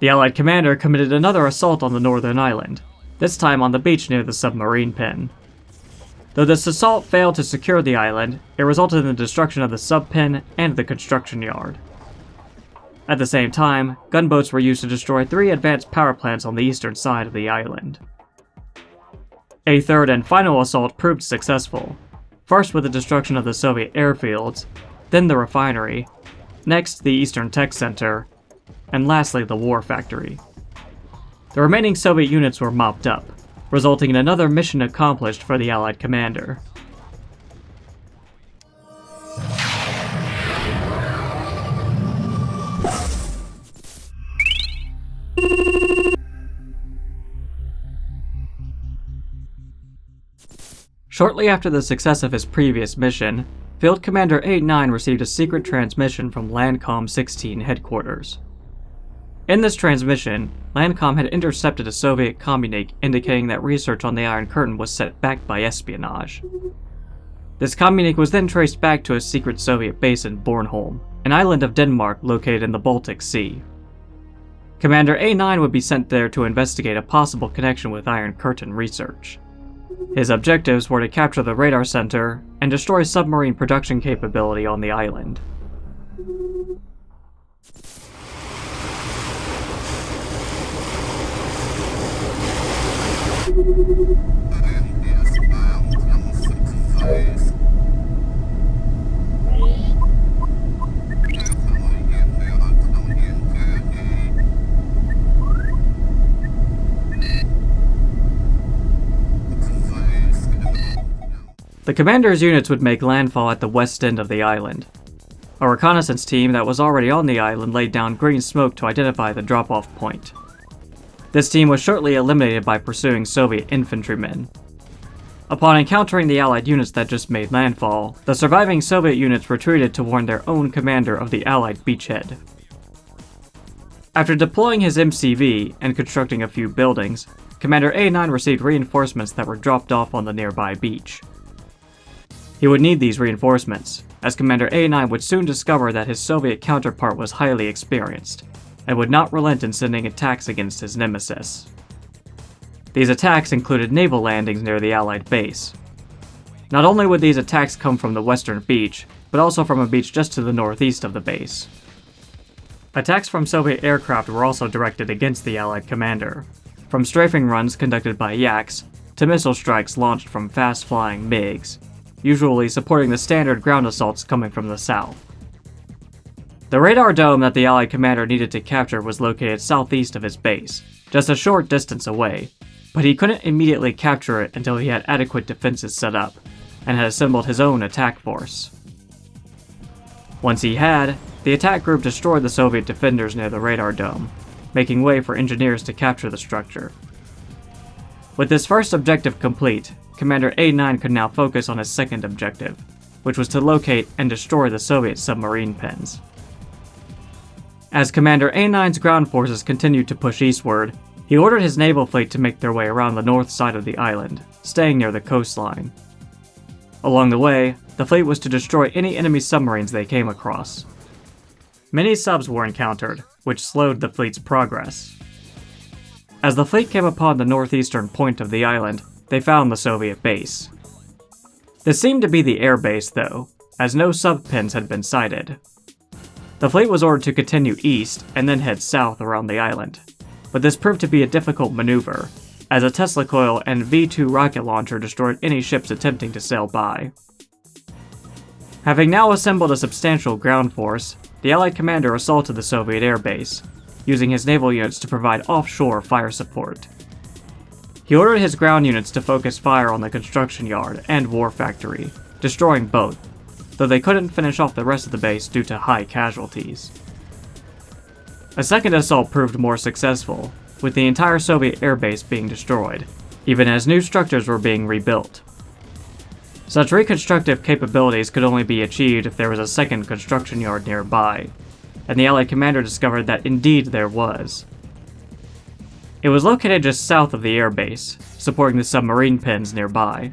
The Allied commander committed another assault on the northern island, this time on the beach near the submarine pen. Though this assault failed to secure the island, it resulted in the destruction of the sub-pen and the construction yard. At the same time, gunboats were used to destroy 3 advanced power plants on the eastern side of the island. A third and final assault proved successful, first with the destruction of the Soviet airfields, then the refinery, next the Eastern Tech Center, and lastly the war factory. The remaining Soviet units were mopped up, resulting in another mission accomplished for the Allied commander. Shortly after the success of his previous mission, Field Commander A9 received a secret transmission from Landcom 16 headquarters. In this transmission, Landcom had intercepted a Soviet communique indicating that research on the Iron Curtain was set back by espionage. This communique was then traced back to a secret Soviet base in Bornholm, an island of Denmark located in the Baltic Sea. Commander A9 would be sent there to investigate a possible connection with Iron Curtain research. His objectives were to capture the radar center and destroy submarine production capability on the island. The commander's units would make landfall at the west end of the island. A reconnaissance team that was already on the island laid down green smoke to identify the drop-off point. This team was shortly eliminated by pursuing Soviet infantrymen. Upon encountering the Allied units that just made landfall, the surviving Soviet units retreated to warn their own commander of the Allied beachhead. After deploying his MCV and constructing a few buildings, Commander A9 received reinforcements that were dropped off on the nearby beach. He would need these reinforcements, as Commander A9 would soon discover that his Soviet counterpart was highly experienced, and would not relent in sending attacks against his nemesis. These attacks included naval landings near the Allied base. Not only would these attacks come from the western beach, but also from a beach just to the northeast of the base. Attacks from Soviet aircraft were also directed against the Allied commander, from strafing runs conducted by Yaks to missile strikes launched from fast-flying MiGs, usually supporting the standard ground assaults coming from the south. The radar dome that the Allied commander needed to capture was located southeast of his base, just a short distance away, but he couldn't immediately capture it until he had adequate defenses set up, and had assembled his own attack force. Once he had, the attack group destroyed the Soviet defenders near the radar dome, making way for engineers to capture the structure. With this first objective complete, Commander A9 could now focus on his second objective, which was to locate and destroy the Soviet submarine pens. As Commander A9's ground forces continued to push eastward, he ordered his naval fleet to make their way around the north side of the island, staying near the coastline. Along the way, the fleet was to destroy any enemy submarines they came across. Many subs were encountered, which slowed the fleet's progress. As the fleet came upon the northeastern point of the island, they found the Soviet base. This seemed to be the air base, though, as no sub-pens had been sighted. The fleet was ordered to continue east and then head south around the island, but this proved to be a difficult maneuver, as a Tesla coil and V-2 rocket launcher destroyed any ships attempting to sail by. Having now assembled a substantial ground force, the Allied commander assaulted the Soviet air base, using his naval units to provide offshore fire support. He ordered his ground units to focus fire on the construction yard and war factory, destroying both, though they couldn't finish off the rest of the base due to high casualties. A second assault proved more successful, with the entire Soviet airbase being destroyed, even as new structures were being rebuilt. Such reconstructive capabilities could only be achieved if there was a second construction yard nearby, and the Allied commander discovered that indeed there was. It was located just south of the airbase, supporting the submarine pens nearby.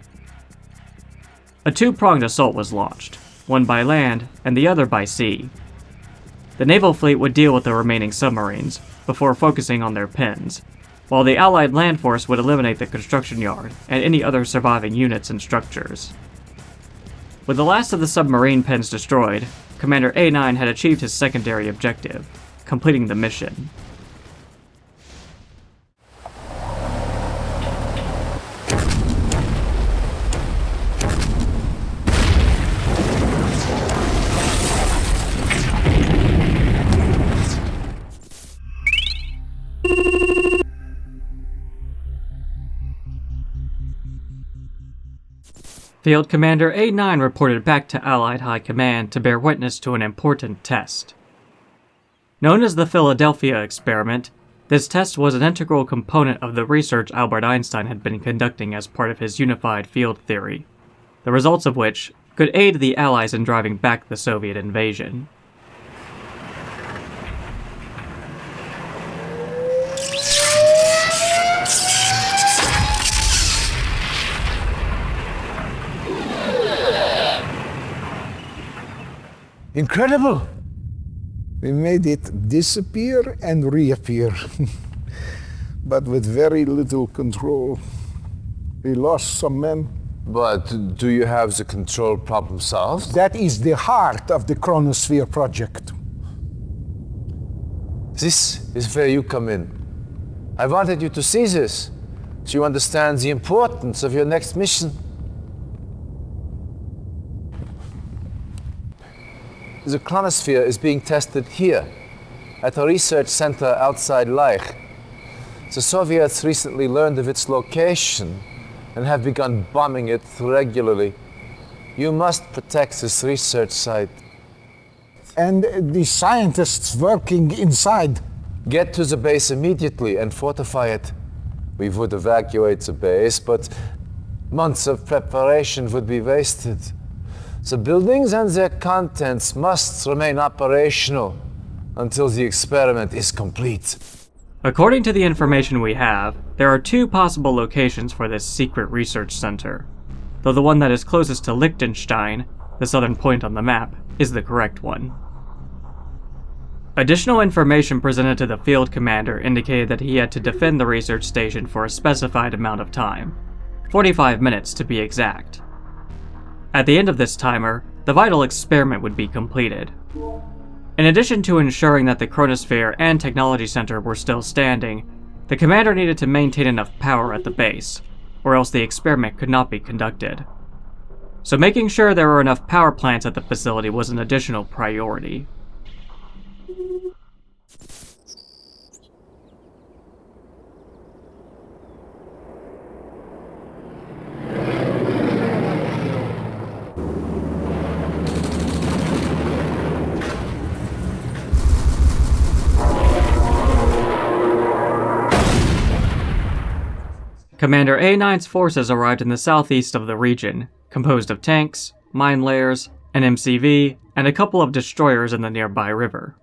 A two-pronged assault was launched, one by land and the other by sea. The naval fleet would deal with the remaining submarines, before focusing on their pens, while the Allied land force would eliminate the construction yard and any other surviving units and structures. With the last of the submarine pens destroyed, Commander A9 had achieved his secondary objective, completing the mission. Field Commander A9 reported back to Allied High Command to bear witness to an important test. Known as the Philadelphia experiment, this test was an integral component of the research Albert Einstein had been conducting as part of his unified field theory, the results of which could aid the Allies in driving back the Soviet invasion. Incredible! We made it disappear and reappear, but with very little control. We lost some men. But do you have the control problem solved? That is the heart of the Chronosphere project. This is where you come in. I wanted you to see this, so you understand the importance of your next mission. The Chronosphere is being tested here, at a research center outside Leich. The Soviets recently learned of its location and have begun bombing it regularly. You must protect this research site. And the scientists working inside. Get to the base immediately and fortify it. We would evacuate the base, but months of preparation would be wasted. The buildings and their contents must remain operational until the experiment is complete. According to the information we have, there are 2 possible locations for this secret research center, though the one that is closest to Liechtenstein, the southern point on the map, is the correct one. Additional information presented to the field commander indicated that he had to defend the research station for a specified amount of time, 45 minutes to be exact. At the end of this timer, the vital experiment would be completed. In addition to ensuring that the Chronosphere and Technology Center were still standing, the commander needed to maintain enough power at the base, or else the experiment could not be conducted. So making sure there were enough power plants at the facility was an additional priority. Commander A9's forces arrived in the southeast of the region, composed of tanks, mine layers, an MCV, and a couple of destroyers in the nearby river.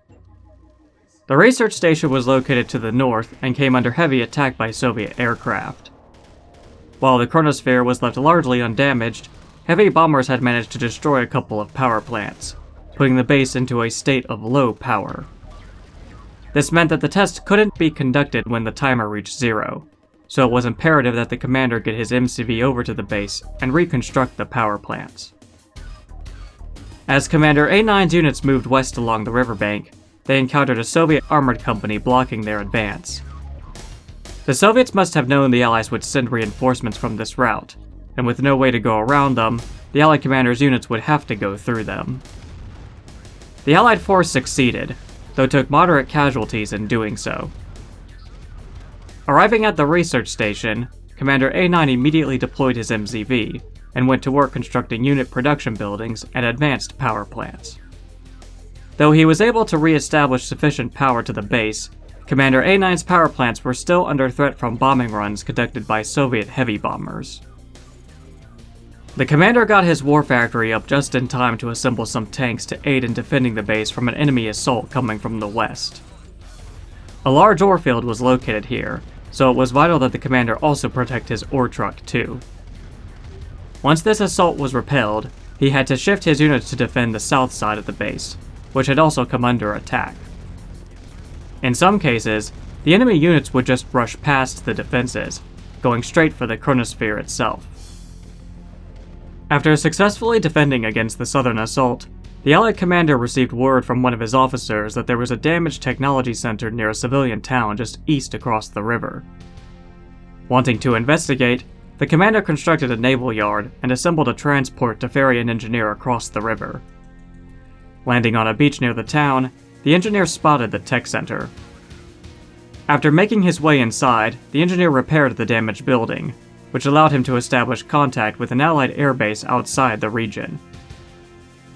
The research station was located to the north and came under heavy attack by Soviet aircraft. While the Chronosphere was left largely undamaged, heavy bombers had managed to destroy a couple of power plants, putting the base into a state of low power. This meant that the test couldn't be conducted when the timer reached 0, so it was imperative that the commander get his MCV over to the base and reconstruct the power plants. As Commander A9's units moved west along the riverbank, they encountered a Soviet armored company blocking their advance. The Soviets must have known the Allies would send reinforcements from this route, and with no way to go around them, the Allied commander's units would have to go through them. The Allied force succeeded, though took moderate casualties in doing so. Arriving at the research station, Commander A9 immediately deployed his MCV, and went to work constructing unit production buildings and advanced power plants. Though he was able to re-establish sufficient power to the base, Commander A9's power plants were still under threat from bombing runs conducted by Soviet heavy bombers. The commander got his war factory up just in time to assemble some tanks to aid in defending the base from an enemy assault coming from the west. A large ore field was located here, so it was vital that the commander also protect his ore truck too. Once this assault was repelled, he had to shift his units to defend the south side of the base, which had also come under attack. In some cases, the enemy units would just rush past the defenses, going straight for the Chronosphere itself. After successfully defending against the southern assault, the Allied commander received word from one of his officers that there was a damaged technology center near a civilian town just east across the river. Wanting to investigate, the commander constructed a naval yard and assembled a transport to ferry an engineer across the river. Landing on a beach near the town, the engineer spotted the tech center. After making his way inside, the engineer repaired the damaged building, which allowed him to establish contact with an Allied airbase outside the region.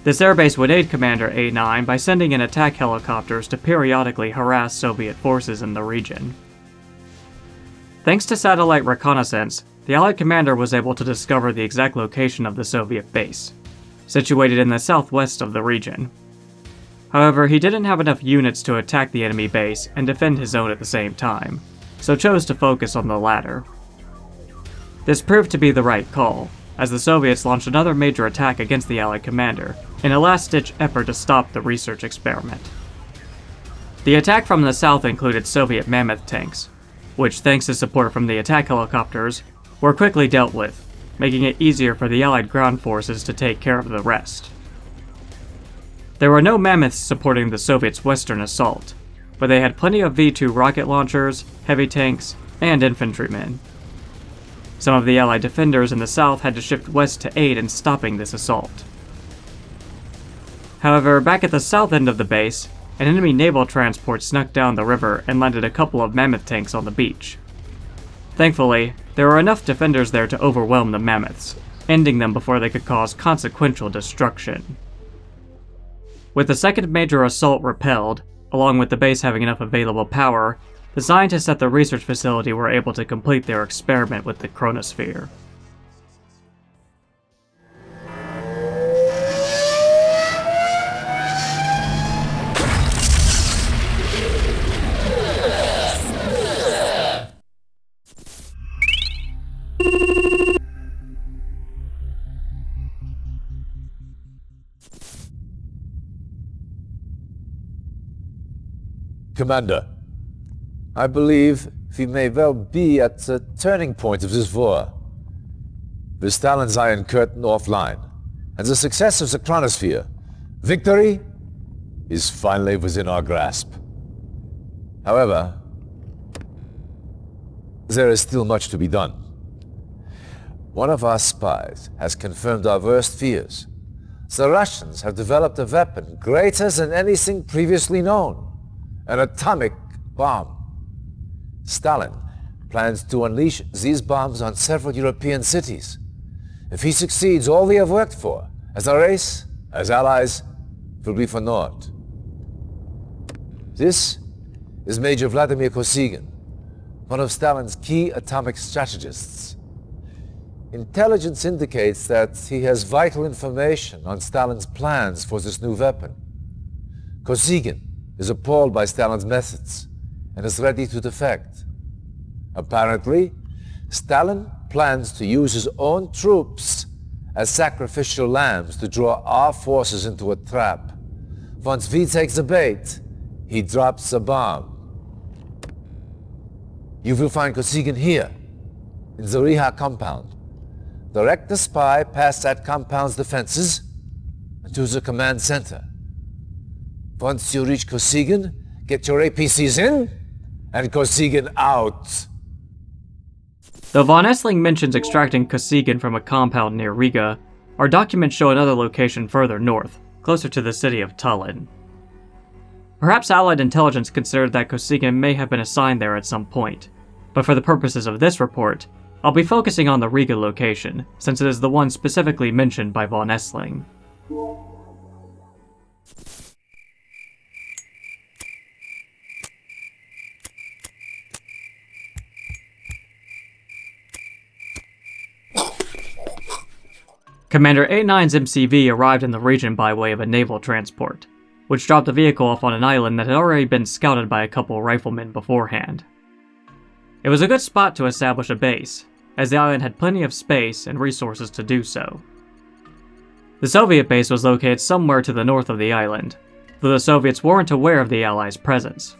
This airbase would aid Commander A9 by sending in attack helicopters to periodically harass Soviet forces in the region. Thanks to satellite reconnaissance, the Allied commander was able to discover the exact location of the Soviet base, situated in the southwest of the region. However, he didn't have enough units to attack the enemy base and defend his own at the same time, so chose to focus on the latter. This proved to be the right call, as the Soviets launched another major attack against the Allied commander, in a last-ditch effort to stop the research experiment. The attack from the south included Soviet Mammoth tanks, which, thanks to support from the attack helicopters, were quickly dealt with, making it easier for the Allied ground forces to take care of the rest. There were no Mammoths supporting the Soviets' western assault, but they had plenty of V-2 rocket launchers, heavy tanks, and infantrymen. Some of the Allied defenders in the south had to shift west to aid in stopping this assault. However, back at the south end of the base, an enemy naval transport snuck down the river and landed a couple of Mammoth tanks on the beach. Thankfully, there were enough defenders there to overwhelm the Mammoths, ending them before they could cause consequential destruction. With the second major assault repelled, along with the base having enough available power, the scientists at the research facility were able to complete their experiment with the Chronosphere. Commander, I believe we may well be at the turning point of this war. With Stalin's Iron Curtain offline, and the success of the Chronosphere, victory is finally within our grasp. However, there is still much to be done. One of our spies has confirmed our worst fears. The Russians have developed a weapon greater than anything previously known. An atomic bomb. Stalin plans to unleash these bombs on several European cities. If he succeeds, all we have worked for, as a race, as allies, will be for naught. This is Major Vladimir Kosygin, one of Stalin's key atomic strategists. Intelligence indicates that he has vital information on Stalin's plans for this new weapon. Kosygin is appalled by Stalin's methods and is ready to defect. Apparently, Stalin plans to use his own troops as sacrificial lambs to draw our forces into a trap. Once we take the bait, he drops the bomb. You will find Kosygin here, in the Riha compound. Direct the spy past that compound's defenses and to the command center. Once you reach Kosygin, get your APCs in, and Kosygin out. Though von Essling mentions extracting Kosygin from a compound near Riga, our documents show another location further north, closer to the city of Tallinn. Perhaps Allied intelligence considered that Kosygin may have been assigned there at some point, but for the purposes of this report, I'll be focusing on the Riga location, since it is the one specifically mentioned by von Essling. Commander A9's MCV arrived in the region by way of a naval transport, which dropped the vehicle off on an island that had already been scouted by a couple riflemen beforehand. It was a good spot to establish a base, as the island had plenty of space and resources to do so. The Soviet base was located somewhere to the north of the island, though the Soviets weren't aware of the Allies' presence.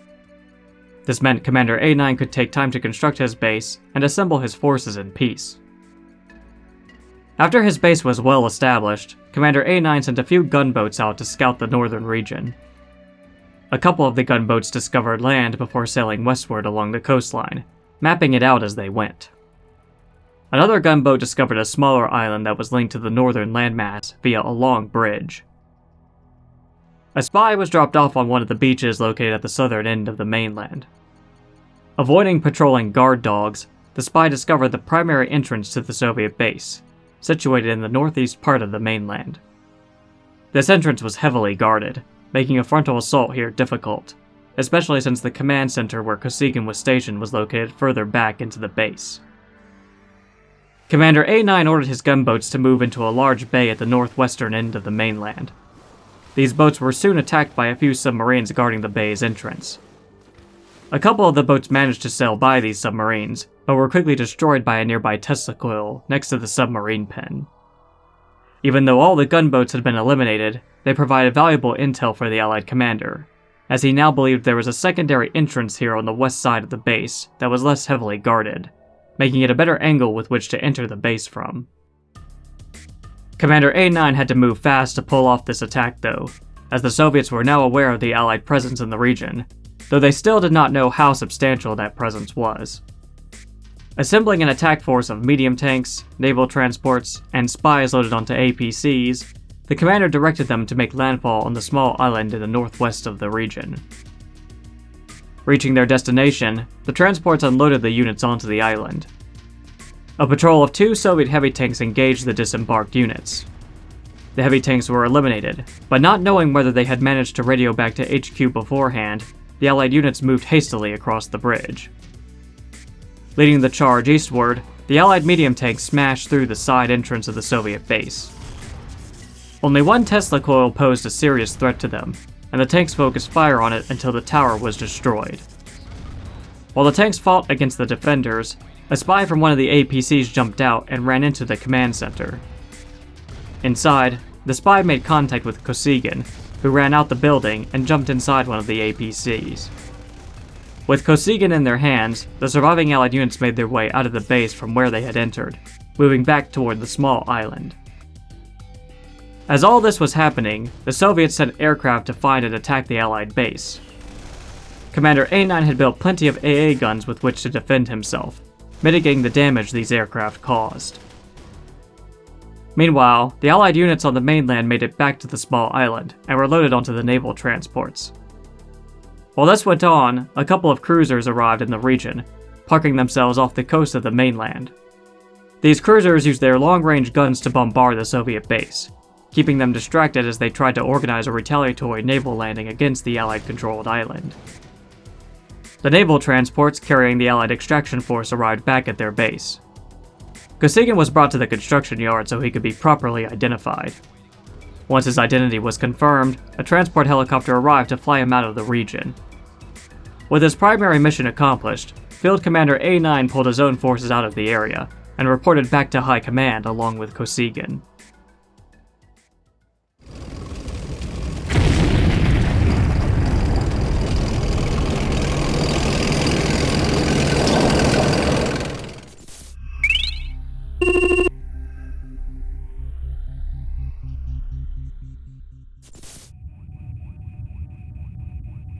This meant Commander A9 could take time to construct his base and assemble his forces in peace. After his base was well established, Commander A9 sent a few gunboats out to scout the northern region. A couple of the gunboats discovered land before sailing westward along the coastline, mapping it out as they went. Another gunboat discovered a smaller island that was linked to the northern landmass via a long bridge. A spy was dropped off on one of the beaches located at the southern end of the mainland. Avoiding patrolling guard dogs, the spy discovered the primary entrance to the Soviet base, situated in the northeast part of the mainland. This entrance was heavily guarded, making a frontal assault here difficult, especially since the command center where Kosygin was stationed was located further back into the base. Commander A9 ordered his gunboats to move into a large bay at the northwestern end of the mainland. These boats were soon attacked by a few submarines guarding the bay's entrance. A couple of the boats managed to sail by these submarines, but were quickly destroyed by a nearby Tesla coil next to the submarine pen. Even though all the gunboats had been eliminated, they provided valuable intel for the Allied commander, as he now believed there was a secondary entrance here on the west side of the base that was less heavily guarded, making it a better angle with which to enter the base from. Commander A9 had to move fast to pull off this attack though, as the Soviets were now aware of the Allied presence in the region, though they still did not know how substantial that presence was. Assembling an attack force of medium tanks, naval transports, and spies loaded onto APCs, the commander directed them to make landfall on the small island in the northwest of the region. Reaching their destination, the transports unloaded the units onto the island. A patrol of 2 Soviet heavy tanks engaged the disembarked units. The heavy tanks were eliminated, but not knowing whether they had managed to radio back to HQ beforehand, the Allied units moved hastily across the bridge. Leading the charge eastward, the Allied medium tanks smashed through the side entrance of the Soviet base. Only one Tesla coil posed a serious threat to them, and the tanks focused fire on it until the tower was destroyed. While the tanks fought against the defenders, a spy from one of the APCs jumped out and ran into the command center. Inside, the spy made contact with Kosygin, who ran out the building and jumped inside one of the APCs. With Kosygin in their hands, the surviving Allied units made their way out of the base from where they had entered, moving back toward the small island. As all this was happening, the Soviets sent aircraft to find and attack the Allied base. Commander A9 had built plenty of AA guns with which to defend himself, mitigating the damage these aircraft caused. Meanwhile, the Allied units on the mainland made it back to the small island and were loaded onto the naval transports. While this went on, a couple of cruisers arrived in the region, parking themselves off the coast of the mainland. These cruisers used their long-range guns to bombard the Soviet base, keeping them distracted as they tried to organize a retaliatory naval landing against the Allied-controlled island. The naval transports carrying the Allied extraction force arrived back at their base. Kosygin was brought to the construction yard so he could be properly identified. Once his identity was confirmed, a transport helicopter arrived to fly him out of the region. With his primary mission accomplished, Field Commander A9 pulled his own forces out of the area, and reported back to High Command along with Kosygin.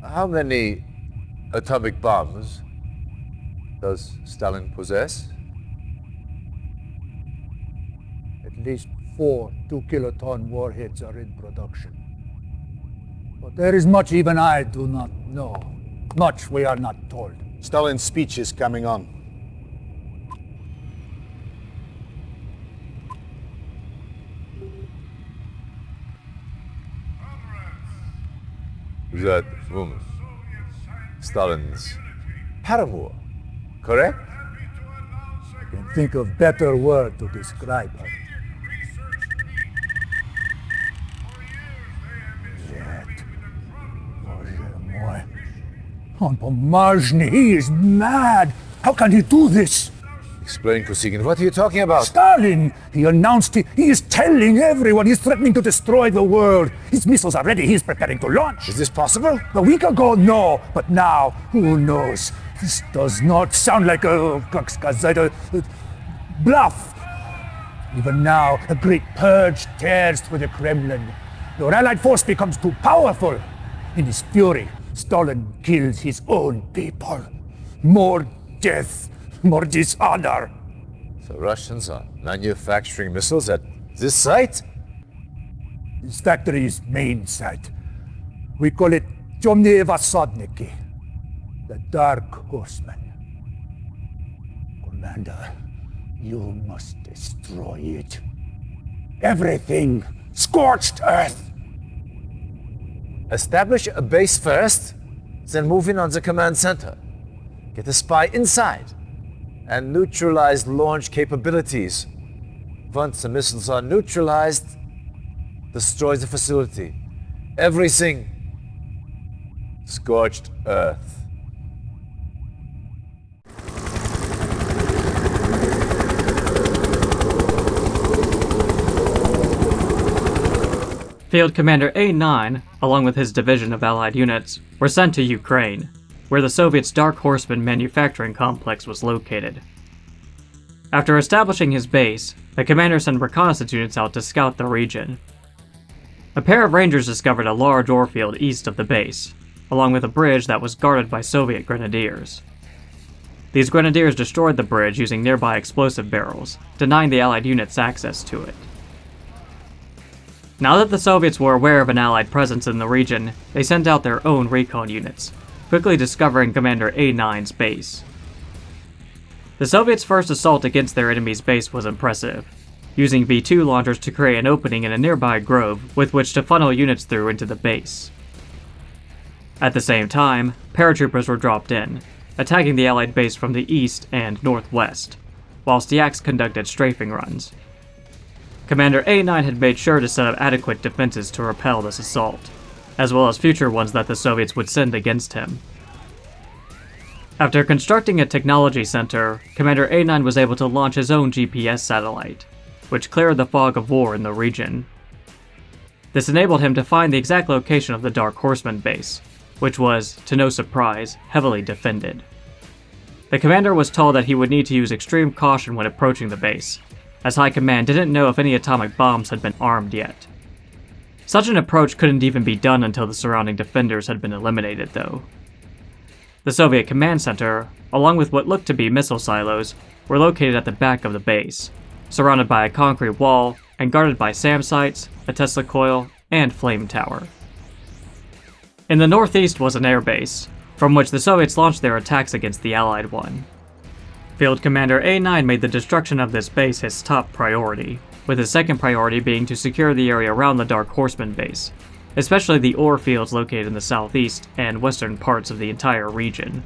How many atomic bombs does Stalin possess? At least 4 2-kiloton warheads are in production. But there is much even I do not know. Much we are not told. Stalin's speech is coming on. That woman, Stalin's paramour, correct? I can think of better word to describe her. Yet, Boże on Pomazny, he is mad! How can he do this? Explain, Kosygin, what are you talking about? Stalin! He announced he is telling everyone he's threatening to destroy the world. His missiles are ready, he's preparing to launch. Is this possible? A week ago, no. But now, who knows? This does not sound like a bluff. Even now, a great purge tears through the Kremlin. Your allied force becomes too powerful. In his fury, Stalin kills his own people. More death, more dishonor. The Russians are manufacturing missiles at this site? This factory's main site. We call it Temные Vasodniki, the Dark Horsemen. Commander, you must destroy it. Everything. Scorched earth. Establish a base first, then move in on the command center. Get a spy inside, and neutralize launch capabilities. Once the missiles are neutralized, destroy the facility. Everything. Scorched earth. Field Commander A9, along with his division of Allied units, were sent to Ukraine, where the Soviets' Dark Horseman manufacturing complex was located. After establishing his base, the commander sent reconnaissance units out to scout the region. A pair of rangers discovered a large ore field east of the base, along with a bridge that was guarded by Soviet grenadiers. These grenadiers destroyed the bridge using nearby explosive barrels, denying the Allied units access to it. Now that the Soviets were aware of an Allied presence in the region, they sent out their own recon units, quickly discovering Commander A9's base. The Soviets' first assault against their enemy's base was impressive, using V-2 launchers to create an opening in a nearby grove with which to funnel units through into the base. At the same time, paratroopers were dropped in, attacking the Allied base from the east and northwest, whilst Yaks conducted strafing runs. Commander A9 had made sure to set up adequate defenses to repel this assault, as well as future ones that the Soviets would send against him. After constructing a technology center, Commander A9 was able to launch his own GPS satellite, which cleared the fog of war in the region. This enabled him to find the exact location of the Dark Horseman base, which was, to no surprise, heavily defended. The commander was told that he would need to use extreme caution when approaching the base, as High Command didn't know if any atomic bombs had been armed yet. Such an approach couldn't even be done until the surrounding defenders had been eliminated, though. The Soviet command center, along with what looked to be missile silos, were located at the back of the base, surrounded by a concrete wall and guarded by SAM sites, a Tesla coil, and flame tower. In the northeast was an airbase, from which the Soviets launched their attacks against the Allied one. Field Commander A9 made the destruction of this base his top priority, with his second priority being to secure the area around the Dark Horseman base, especially the ore fields located in the southeast and western parts of the entire region.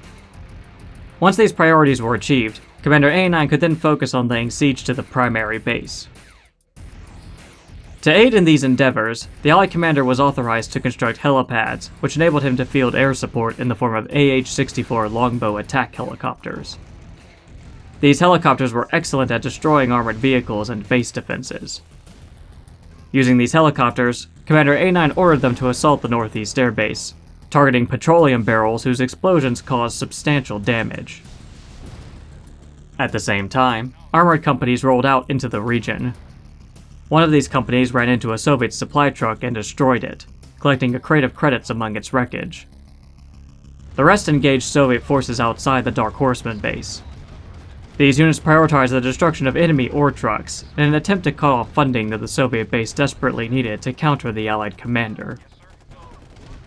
Once these priorities were achieved, Commander A9 could then focus on laying siege to the primary base. To aid in these endeavors, the Allied commander was authorized to construct helipads, which enabled him to field air support in the form of AH-64 longbow attack helicopters. These helicopters were excellent at destroying armored vehicles and base defenses. Using these helicopters, Commander A9 ordered them to assault the northeast airbase, targeting petroleum barrels whose explosions caused substantial damage. At the same time, armored companies rolled out into the region. One of these companies ran into a Soviet supply truck and destroyed it, collecting a crate of credits among its wreckage. The rest engaged Soviet forces outside the Dark Horseman base. These units prioritized the destruction of enemy ore trucks in an attempt to cut off funding that the Soviet base desperately needed to counter the Allied commander.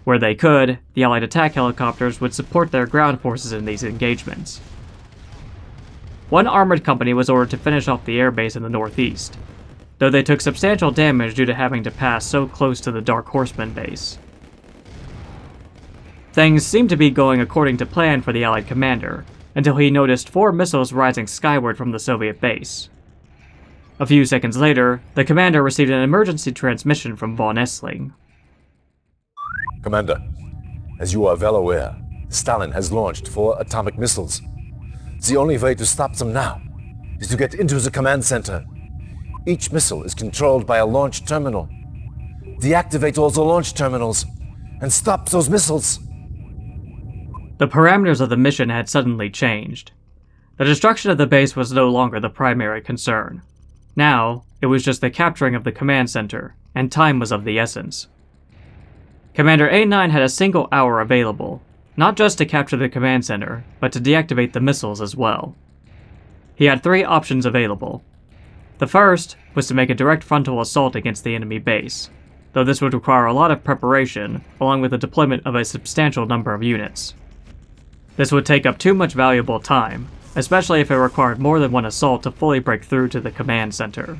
Where they could, the Allied attack helicopters would support their ground forces in these engagements. One armored company was ordered to finish off the airbase in the northeast, though they took substantial damage due to having to pass so close to the Dark Horseman base. Things seemed to be going according to plan for the Allied commander, until he noticed 4 missiles rising skyward from the Soviet base. A few seconds later, the commander received an emergency transmission from von Essling. Commander, as you are well aware, Stalin has launched 4 atomic missiles. The only way to stop them now is to get into the command center. Each missile is controlled by a launch terminal. Deactivate all the launch terminals and stop those missiles. The parameters of the mission had suddenly changed. The destruction of the base was no longer the primary concern. Now, it was just the capturing of the command center, and time was of the essence. Commander A9 had a single hour available, not just to capture the command center, but to deactivate the missiles as well. He had 3 options available. The first was to make a direct frontal assault against the enemy base, though this would require a lot of preparation, along with the deployment of a substantial number of units. This would take up too much valuable time, especially if it required more than one assault to fully break through to the command center.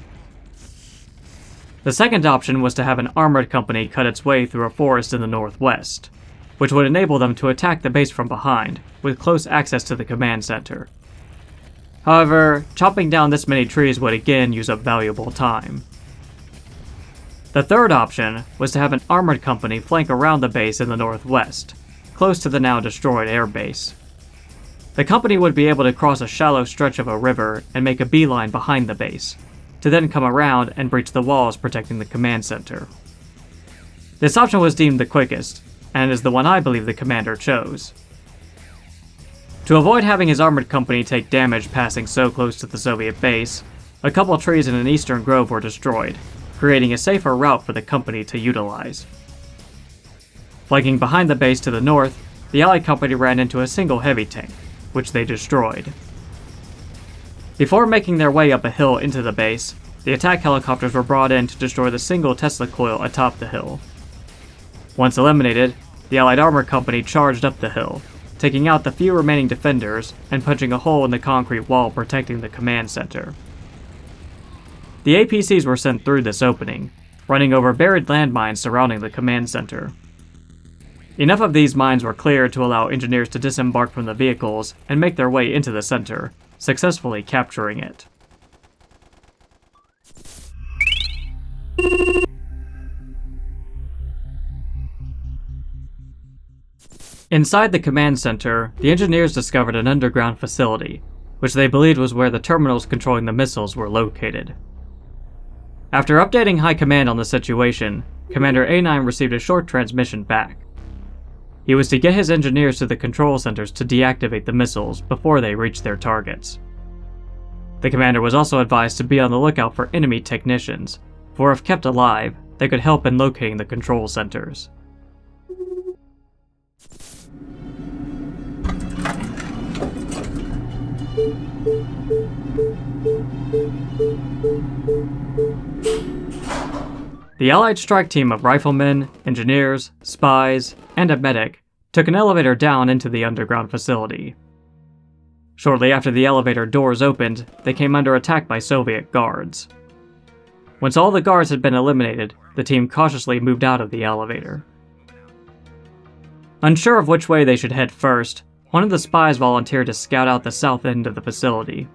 The second option was to have an armored company cut its way through a forest in the northwest, which would enable them to attack the base from behind, with close access to the command center. However, chopping down this many trees would again use up valuable time. The third option was to have an armored company flank around the base in the northwest, close to the now destroyed airbase. The company would be able to cross a shallow stretch of a river and make a beeline behind the base, to then come around and breach the walls protecting the command center. This option was deemed the quickest, and is the one I believe the commander chose. To avoid having his armored company take damage passing so close to the Soviet base, a couple trees in an eastern grove were destroyed, creating a safer route for the company to utilize. Flanking behind the base to the north, the Allied company ran into a single heavy tank, which they destroyed. Before making their way up a hill into the base, the attack helicopters were brought in to destroy the single Tesla coil atop the hill. Once eliminated, the Allied armor company charged up the hill, taking out the few remaining defenders and punching a hole in the concrete wall protecting the command center. The APCs were sent through this opening, running over buried landmines surrounding the command center. Enough of these mines were cleared to allow engineers to disembark from the vehicles and make their way into the center, successfully capturing it. Inside the command center, the engineers discovered an underground facility, which they believed was where the terminals controlling the missiles were located. After updating High Command on the situation, Commander A9 received a short transmission back. He was to get his engineers to the control centers to deactivate the missiles before they reached their targets. The commander was also advised to be on the lookout for enemy technicians, for if kept alive, they could help in locating the control centers. The Allied strike team of riflemen, engineers, spies, and a medic took an elevator down into the underground facility. Shortly after the elevator doors opened, they came under attack by Soviet guards. Once all the guards had been eliminated, the team cautiously moved out of the elevator. Unsure of which way they should head first, one of the spies volunteered to scout out the south end of the facility.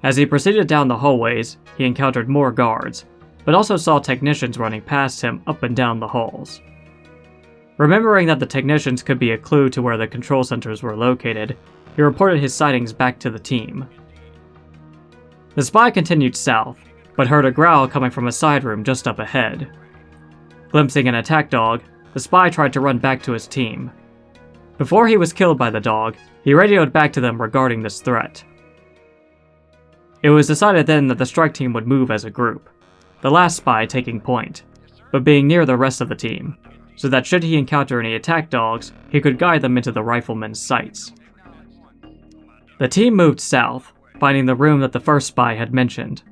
As he proceeded down the hallways, he encountered more guards, but also saw technicians running past him up and down the halls. Remembering that the technicians could be a clue to where the control centers were located, he reported his sightings back to the team. The spy continued south, but heard a growl coming from a side room just up ahead. Glimpsing an attack dog, the spy tried to run back to his team. Before he was killed by the dog, he radioed back to them regarding this threat. It was decided then that the strike team would move as a group, the last spy taking point, but being near the rest of the team, so that should he encounter any attack dogs, he could guide them into the riflemen's sights. The team moved south, finding the room that the first spy had mentioned.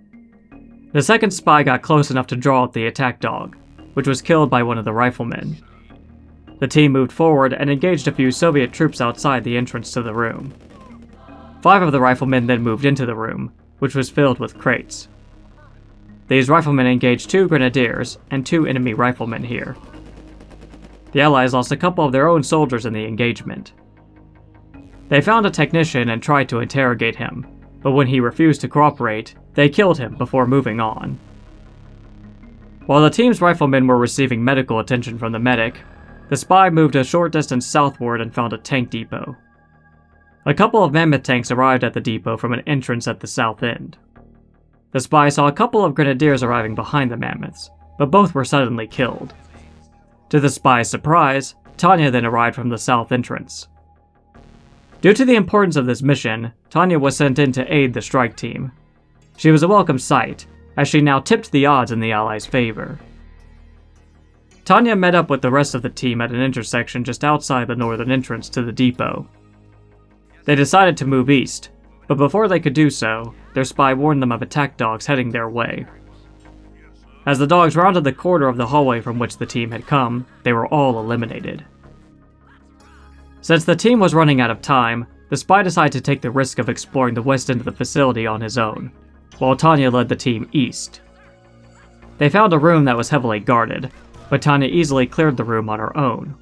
The second spy got close enough to draw out the attack dog, which was killed by one of the riflemen. The team moved forward and engaged a few Soviet troops outside the entrance to the room. 5 of the riflemen then moved into the room, which was filled with crates. These riflemen engaged 2 grenadiers and 2 enemy riflemen here. The Allies lost a couple of their own soldiers in the engagement. They found a technician and tried to interrogate him, but when he refused to cooperate, they killed him before moving on. While the team's riflemen were receiving medical attention from the medic, the spy moved a short distance southward and found a tank depot. A couple of mammoth tanks arrived at the depot from an entrance at the south end. The spy saw a couple of grenadiers arriving behind the mammoths, but both were suddenly killed. To the spy's surprise, Tanya then arrived from the south entrance. Due to the importance of this mission, Tanya was sent in to aid the strike team. She was a welcome sight, as she now tipped the odds in the Allies' favor. Tanya met up with the rest of the team at an intersection just outside the northern entrance to the depot. They decided to move east, but before they could do so, their spy warned them of attack dogs heading their way. As the dogs rounded the corner of the hallway from which the team had come, they were all eliminated. Since the team was running out of time, the spy decided to take the risk of exploring the west end of the facility on his own, while Tanya led the team east. They found a room that was heavily guarded, but Tanya easily cleared the room on her own.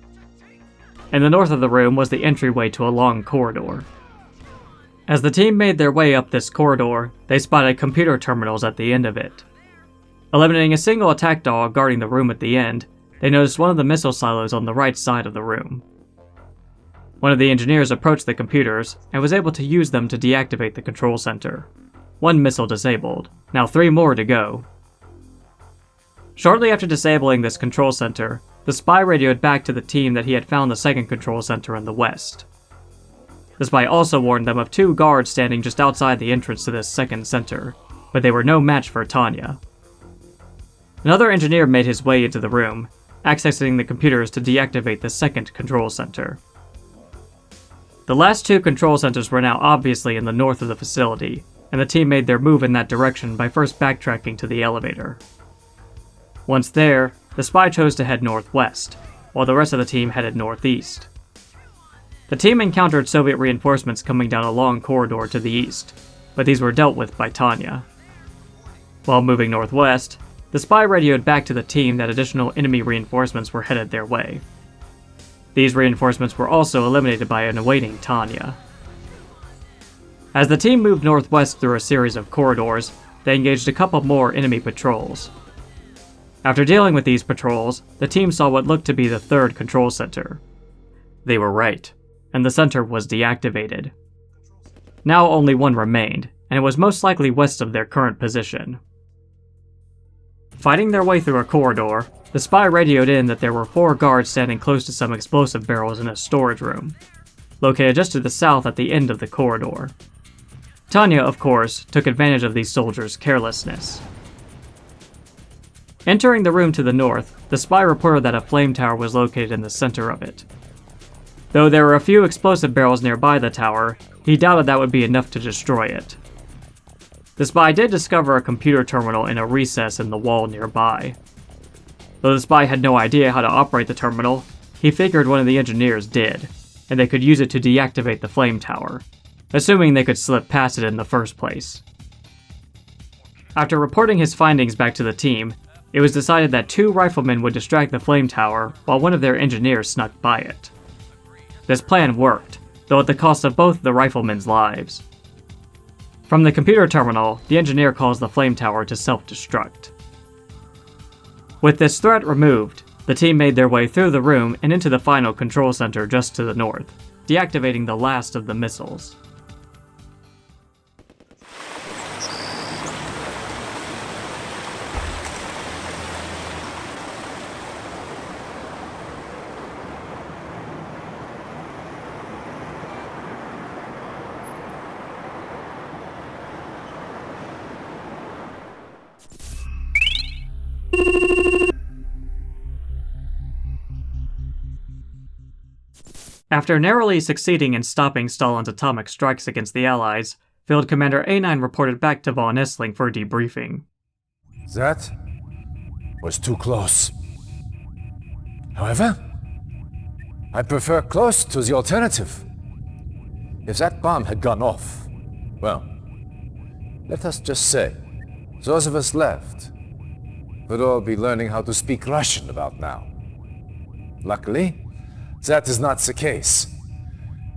In the north of the room was the entryway to a long corridor. As the team made their way up this corridor, they spotted computer terminals at the end of it. Eliminating a single attack dog guarding the room at the end, they noticed one of the missile silos on the right side of the room. One of the engineers approached the computers and was able to use them to deactivate the control center. 1 missile disabled, now 3 more to go. Shortly after disabling this control center, the spy radioed back to the team that he had found the second control center in the west. The spy also warned them of 2 guards standing just outside the entrance to this second center, but they were no match for Tanya. Another engineer made his way into the room, accessing the computers to deactivate the second control center. The last 2 control centers were now obviously in the north of the facility, and the team made their move in that direction by first backtracking to the elevator. Once there, the spy chose to head northwest, while the rest of the team headed northeast. The team encountered Soviet reinforcements coming down a long corridor to the east, but these were dealt with by Tanya. While moving northwest, the spy radioed back to the team that additional enemy reinforcements were headed their way. These reinforcements were also eliminated by an awaiting Tanya. As the team moved northwest through a series of corridors, they engaged a couple more enemy patrols. After dealing with these patrols, the team saw what looked to be the third control center. They were right, and the center was deactivated. Now only one remained, and it was most likely west of their current position. Fighting their way through a corridor, the spy radioed in that there were 4 guards standing close to some explosive barrels in a storage room, located just to the south at the end of the corridor. Tanya, of course, took advantage of these soldiers' carelessness. Entering the room to the north, the spy reported that a flame tower was located in the center of it. Though there were a few explosive barrels nearby the tower, he doubted that would be enough to destroy it. The spy did discover a computer terminal in a recess in the wall nearby. Though the spy had no idea how to operate the terminal, he figured one of the engineers did, and they could use it to deactivate the flame tower, assuming they could slip past it in the first place. After reporting his findings back to the team, it was decided that 2 riflemen would distract the flame tower while one of their engineers snuck by it. This plan worked, though at the cost of both the riflemen's lives. From the computer terminal, the engineer caused the flame tower to self-destruct. With this threat removed, the team made their way through the room and into the final control center just to the north, deactivating the last of the missiles. After narrowly succeeding in stopping Stalin's atomic strikes against the Allies, Field Commander A9 reported back to von Essling for debriefing. That was too close. However, I prefer close to the alternative. If that bomb had gone off, well, let us just say, those of us left would all be learning how to speak Russian about now. Luckily, that is not the case.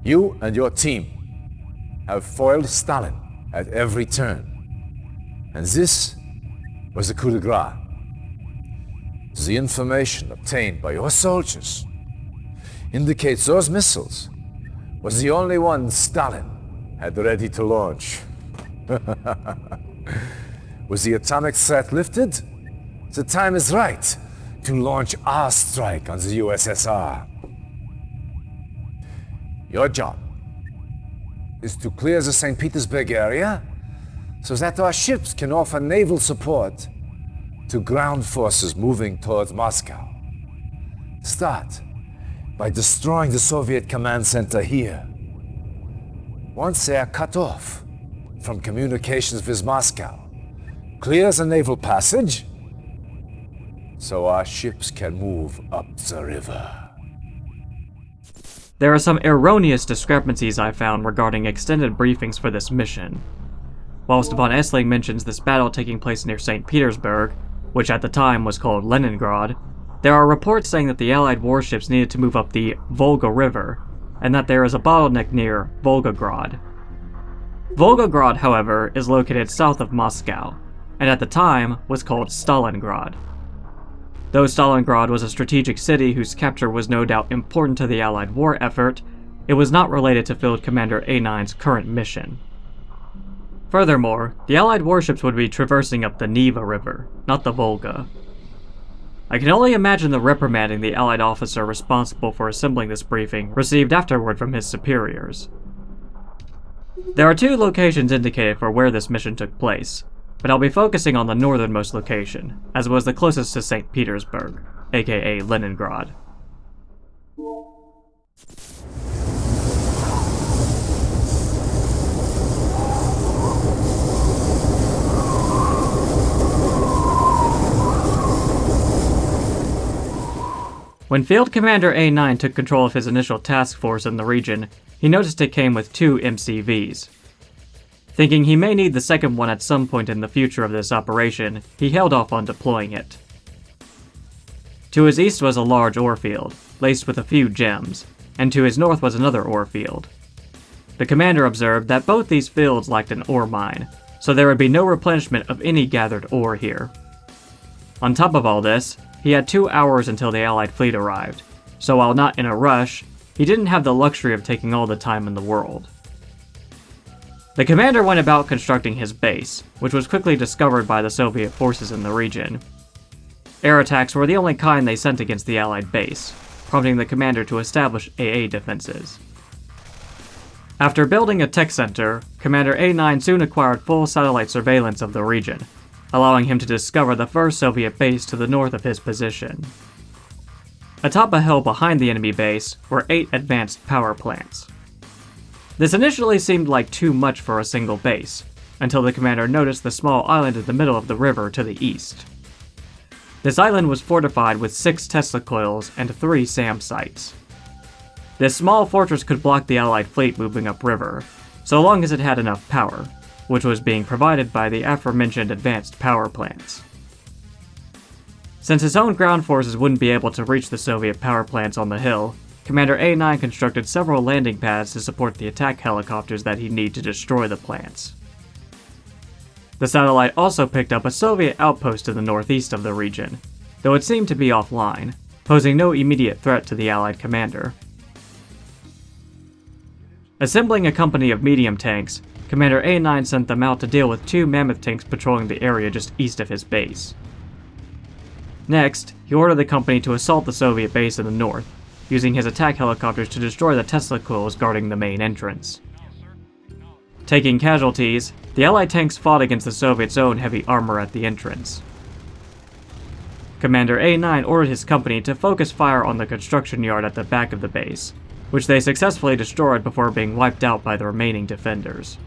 You and your team have foiled Stalin at every turn. And this was a coup de grace. The information obtained by your soldiers indicates those missiles was the only one Stalin had ready to launch. Was the atomic threat lifted? The time is right to launch our strike on the USSR. Your job is to clear the St. Petersburg area so that our ships can offer naval support to ground forces moving towards Moscow. Start by destroying the Soviet command center here. Once they are cut off from communications with Moscow, clear the naval passage so our ships can move up the river. There are some erroneous discrepancies I found regarding extended briefings for this mission. Whilst von Essling mentions this battle taking place near St. Petersburg, which at the time was called Leningrad, there are reports saying that the Allied warships needed to move up the Volga River, and that there is a bottleneck near Volgograd. Volgograd, however, is located south of Moscow, and at the time was called Stalingrad. Though Stalingrad was a strategic city whose capture was no doubt important to the Allied war effort, it was not related to Field Commander A9's current mission. Furthermore, the Allied warships would be traversing up the Neva River, not the Volga. I can only imagine the reprimanding the Allied officer responsible for assembling this briefing received afterward from his superiors. There are 2 locations indicated for where this mission took place, but I'll be focusing on the northernmost location, as it was the closest to St. Petersburg, aka Leningrad. When Field Commander A9 took control of his initial task force in the region, he noticed it came with 2 MCVs. Thinking he may need the second one at some point in the future of this operation, he held off on deploying it. To his east was a large ore field, laced with a few gems, and to his north was another ore field. The commander observed that both these fields lacked an ore mine, so there would be no replenishment of any gathered ore here. On top of all this, he had 2 hours until the Allied fleet arrived, so while not in a rush, he didn't have the luxury of taking all the time in the world. The commander went about constructing his base, which was quickly discovered by the Soviet forces in the region. Air attacks were the only kind they sent against the Allied base, prompting the commander to establish AA defenses. After building a tech center, Commander A9 soon acquired full satellite surveillance of the region, allowing him to discover the first Soviet base to the north of his position. Atop a hill behind the enemy base were 8 advanced power plants. This initially seemed like too much for a single base, until the commander noticed the small island in the middle of the river to the east. This island was fortified with 6 Tesla coils and 3 SAM sites. This small fortress could block the Allied fleet moving upriver, so long as it had enough power, which was being provided by the aforementioned advanced power plants. Since his own ground forces wouldn't be able to reach the Soviet power plants on the hill, Commander A9 constructed several landing pads to support the attack helicopters that he'd need to destroy the plants. The satellite also picked up a Soviet outpost to the northeast of the region, though it seemed to be offline, posing no immediate threat to the Allied commander. Assembling a company of medium tanks, Commander A9 sent them out to deal with 2 mammoth tanks patrolling the area just east of his base. Next, he ordered the company to assault the Soviet base in the north, using his attack helicopters to destroy the Tesla coils guarding the main entrance. Taking casualties, the Allied tanks fought against the Soviets' own heavy armor at the entrance. Commander A9 ordered his company to focus fire on the construction yard at the back of the base, which they successfully destroyed before being wiped out by the remaining defenders.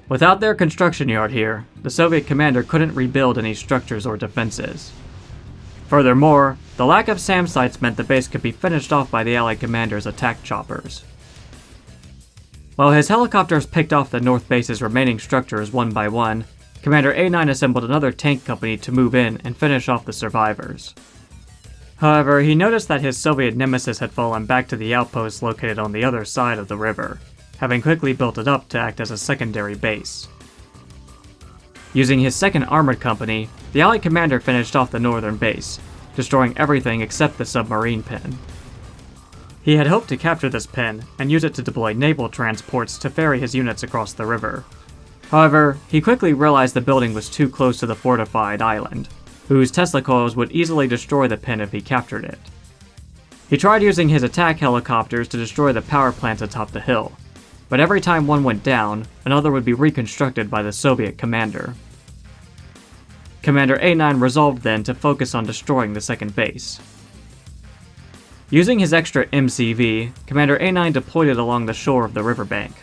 Without their construction yard here, the Soviet commander couldn't rebuild any structures or defenses. Furthermore, the lack of SAM sites meant the base could be finished off by the Allied commander's attack choppers. While his helicopters picked off the North base's remaining structures one by one, Commander A9 assembled another tank company to move in and finish off the survivors. However, he noticed that his Soviet nemesis had fallen back to the outpost located on the other side of the river, having quickly built it up to act as a secondary base. Using his second armored company, the Allied commander finished off the northern base, destroying everything except the submarine pen. He had hoped to capture this pen and use it to deploy naval transports to ferry his units across the river. However, he quickly realized the building was too close to the fortified island, whose Tesla coils would easily destroy the pen if he captured it. He tried using his attack helicopters to destroy the power plants atop the hill, but every time one went down, another would be reconstructed by the Soviet commander. Commander A9 resolved then to focus on destroying the second base. Using his extra MCV, Commander A9 deployed it along the shore of the riverbank.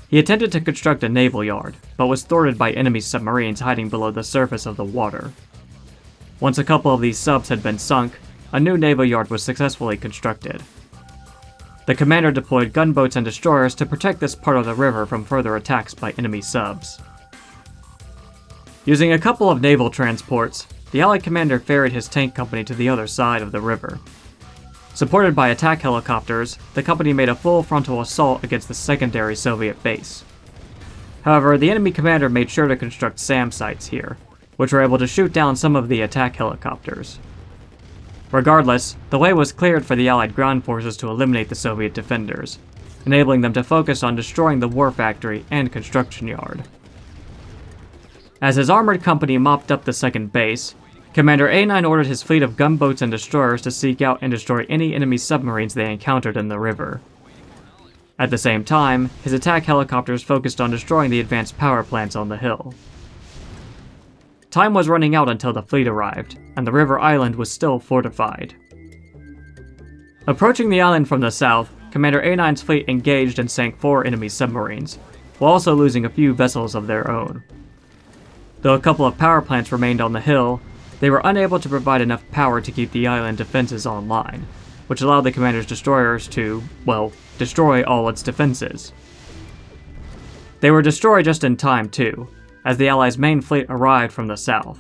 He attempted to construct a naval yard, but was thwarted by enemy submarines hiding below the surface of the water. Once a couple of these subs had been sunk, a new naval yard was successfully constructed. The commander deployed gunboats and destroyers to protect this part of the river from further attacks by enemy subs. Using a couple of naval transports, the Allied commander ferried his tank company to the other side of the river. Supported by attack helicopters, the company made a full frontal assault against the secondary Soviet base. However, the enemy commander made sure to construct SAM sites here, which were able to shoot down some of the attack helicopters. Regardless, the way was cleared for the Allied ground forces to eliminate the Soviet defenders, enabling them to focus on destroying the war factory and construction yard. As his armored company mopped up the second base, Commander A9 ordered his fleet of gunboats and destroyers to seek out and destroy any enemy submarines they encountered in the river. At the same time, his attack helicopters focused on destroying the advanced power plants on the hill. Time was running out until the fleet arrived, and the river island was still fortified. Approaching the island from the south, Commander A9's fleet engaged and sank 4 enemy submarines, while also losing a few vessels of their own. Though a couple of power plants remained on the hill, they were unable to provide enough power to keep the island defenses online, which allowed the commander's destroyers to, well, destroy all its defenses. They were destroyed just in time too, as the Allies' main fleet arrived from the south.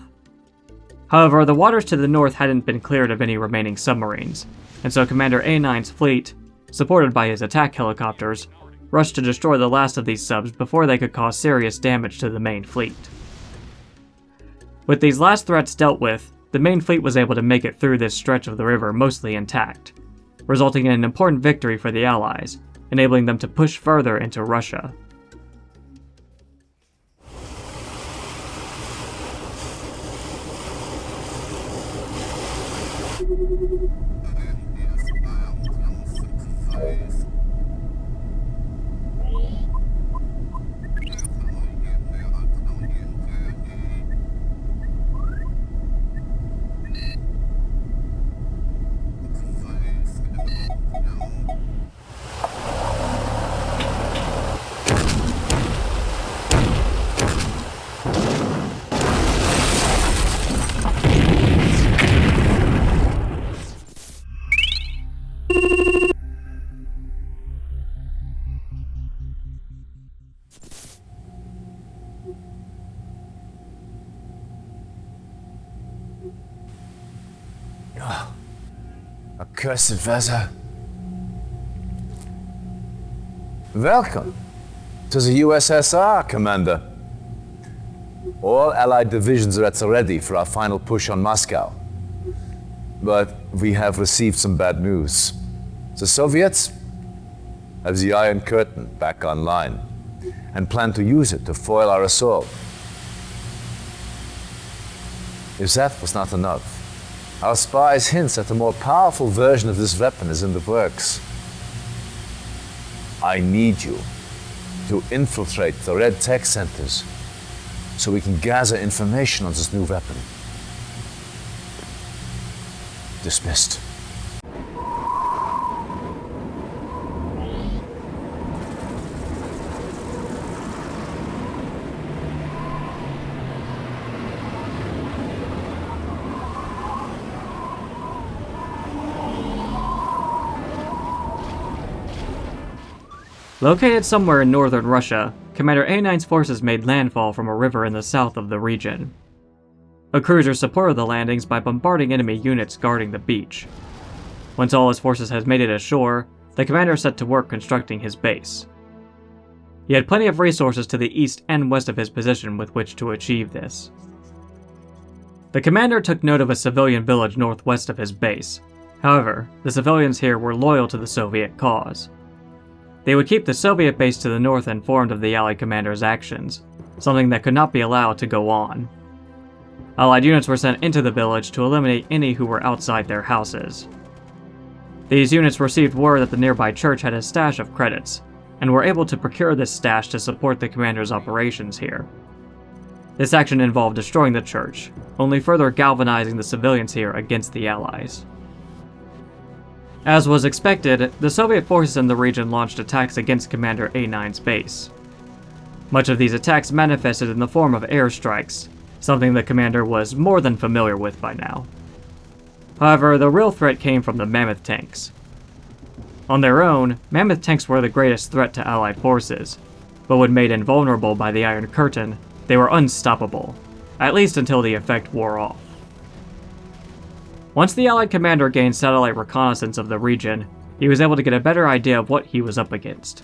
However, the waters to the north hadn't been cleared of any remaining submarines, and so Commander A9's fleet, supported by his attack helicopters, rushed to destroy the last of these subs before they could cause serious damage to the main fleet. With these last threats dealt with, the main fleet was able to make it through this stretch of the river mostly intact, resulting in an important victory for the Allies, enabling them to push further into Russia. Accursed weather. Welcome to the USSR, Commander. All Allied divisions are at the ready for our final push on Moscow. But we have received some bad news. The Soviets have the Iron Curtain back online and plan to use it to foil our assault. If that was not enough, our spies hint that a more powerful version of this weapon is in the works. I need you to infiltrate the Red Tech Centers so we can gather information on this new weapon. Dismissed. Located somewhere in northern Russia, Commander A9's forces made landfall from a river in the south of the region. A cruiser supported the landings by bombarding enemy units guarding the beach. Once all his forces had made it ashore, the commander set to work constructing his base. He had plenty of resources to the east and west of his position with which to achieve this. The commander took note of a civilian village northwest of his base. However, the civilians here were loyal to the Soviet cause. They would keep the Soviet base to the north informed of the Allied commander's actions, something that could not be allowed to go on. Allied units were sent into the village to eliminate any who were outside their houses. These units received word that the nearby church had a stash of credits, and were able to procure this stash to support the commander's operations here. This action involved destroying the church, only further galvanizing the civilians here against the Allies. As was expected, the Soviet forces in the region launched attacks against Commander A9's base. Much of these attacks manifested in the form of airstrikes, something the commander was more than familiar with by now. However, the real threat came from the Mammoth tanks. On their own, Mammoth tanks were the greatest threat to Allied forces, but when made invulnerable by the Iron Curtain, they were unstoppable, at least until the effect wore off. Once the Allied commander gained satellite reconnaissance of the region, he was able to get a better idea of what he was up against.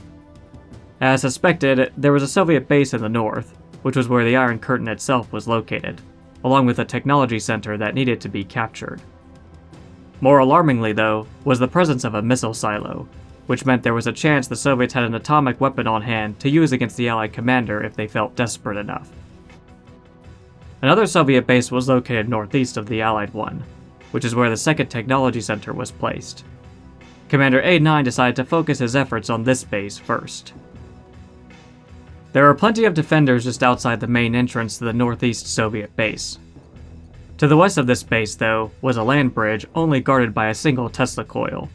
As suspected, there was a Soviet base in the north, which was where the Iron Curtain itself was located, along with a technology center that needed to be captured. More alarmingly, though, was the presence of a missile silo, which meant there was a chance the Soviets had an atomic weapon on hand to use against the Allied commander if they felt desperate enough. Another Soviet base was located northeast of the Allied one, which is where the second technology center was placed. Commander A9 decided to focus his efforts on this base first. There were plenty of defenders just outside the main entrance to the northeast Soviet base. To the west of this base, though, was a land bridge only guarded by a single Tesla coil.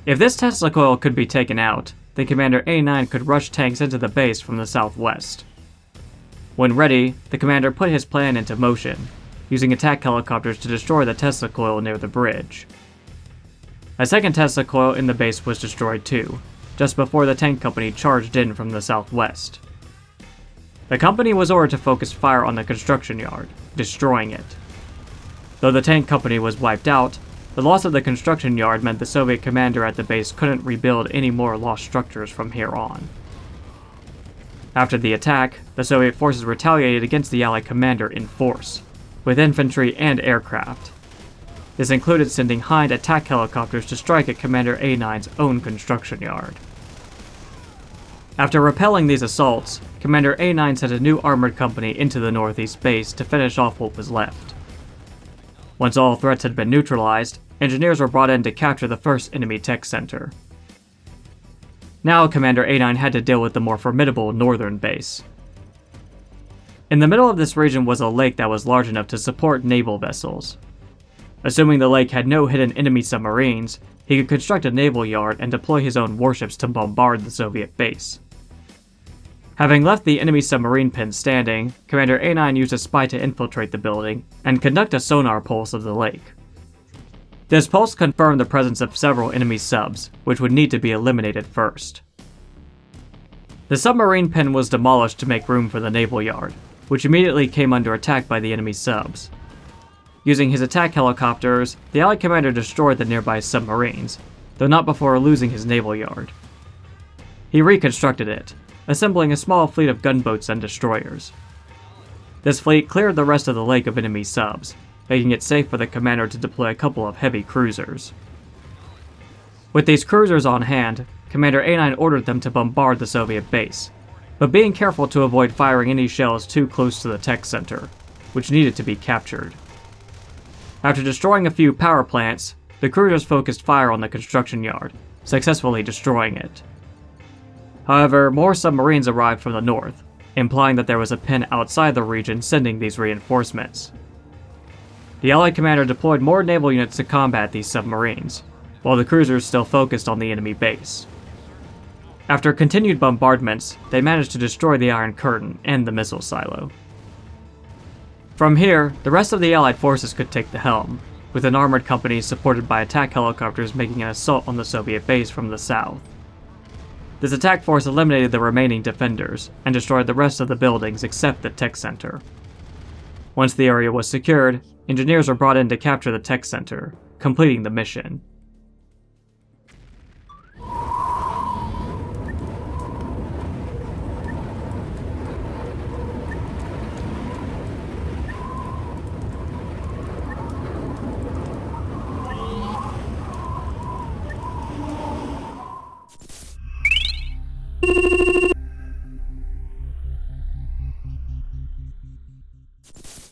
If this Tesla coil could be taken out, then Commander A9 could rush tanks into the base from the southwest. When ready, the commander put his plan into motion, using attack helicopters to destroy the Tesla coil near the bridge. A second Tesla coil in the base was destroyed too, just before the tank company charged in from the southwest. The company was ordered to focus fire on the construction yard, destroying it. Though the tank company was wiped out, the loss of the construction yard meant the Soviet commander at the base couldn't rebuild any more lost structures from here on. After the attack, the Soviet forces retaliated against the Allied commander in force, with infantry and aircraft. This included sending Hind attack helicopters to strike at Commander A9's own construction yard. After repelling these assaults, Commander A9 sent a new armored company into the northeast base to finish off what was left. Once all threats had been neutralized, engineers were brought in to capture the first enemy tech center. Now Commander A9 had to deal with the more formidable northern base. In the middle of this region was a lake that was large enough to support naval vessels. Assuming the lake had no hidden enemy submarines, he could construct a naval yard and deploy his own warships to bombard the Soviet base. Having left the enemy submarine pin standing, Commander A9 used a spy to infiltrate the building and conduct a sonar pulse of the lake. This pulse confirmed the presence of several enemy subs, which would need to be eliminated first. The submarine pin was demolished to make room for the naval yard, which immediately came under attack by the enemy subs. Using his attack helicopters, the Allied commander destroyed the nearby submarines, though not before losing his naval yard. He reconstructed it, assembling a small fleet of gunboats and destroyers. This fleet cleared the rest of the lake of enemy subs, making it safe for the commander to deploy a couple of heavy cruisers. With these cruisers on hand, Commander A9 ordered them to bombard the Soviet base, but being careful to avoid firing any shells too close to the tech center, which needed to be captured. After destroying a few power plants, the cruisers focused fire on the construction yard, successfully destroying it. However, more submarines arrived from the north, implying that there was a pin outside the region sending these reinforcements. The Allied commander deployed more naval units to combat these submarines, while the cruisers still focused on the enemy base. After continued bombardments, they managed to destroy the Iron Curtain and the missile silo. From here, the rest of the Allied forces could take the helm, with an armored company supported by attack helicopters making an assault on the Soviet base from the south. This attack force eliminated the remaining defenders, and destroyed the rest of the buildings except the tech center. Once the area was secured, engineers were brought in to capture the tech center, completing the mission.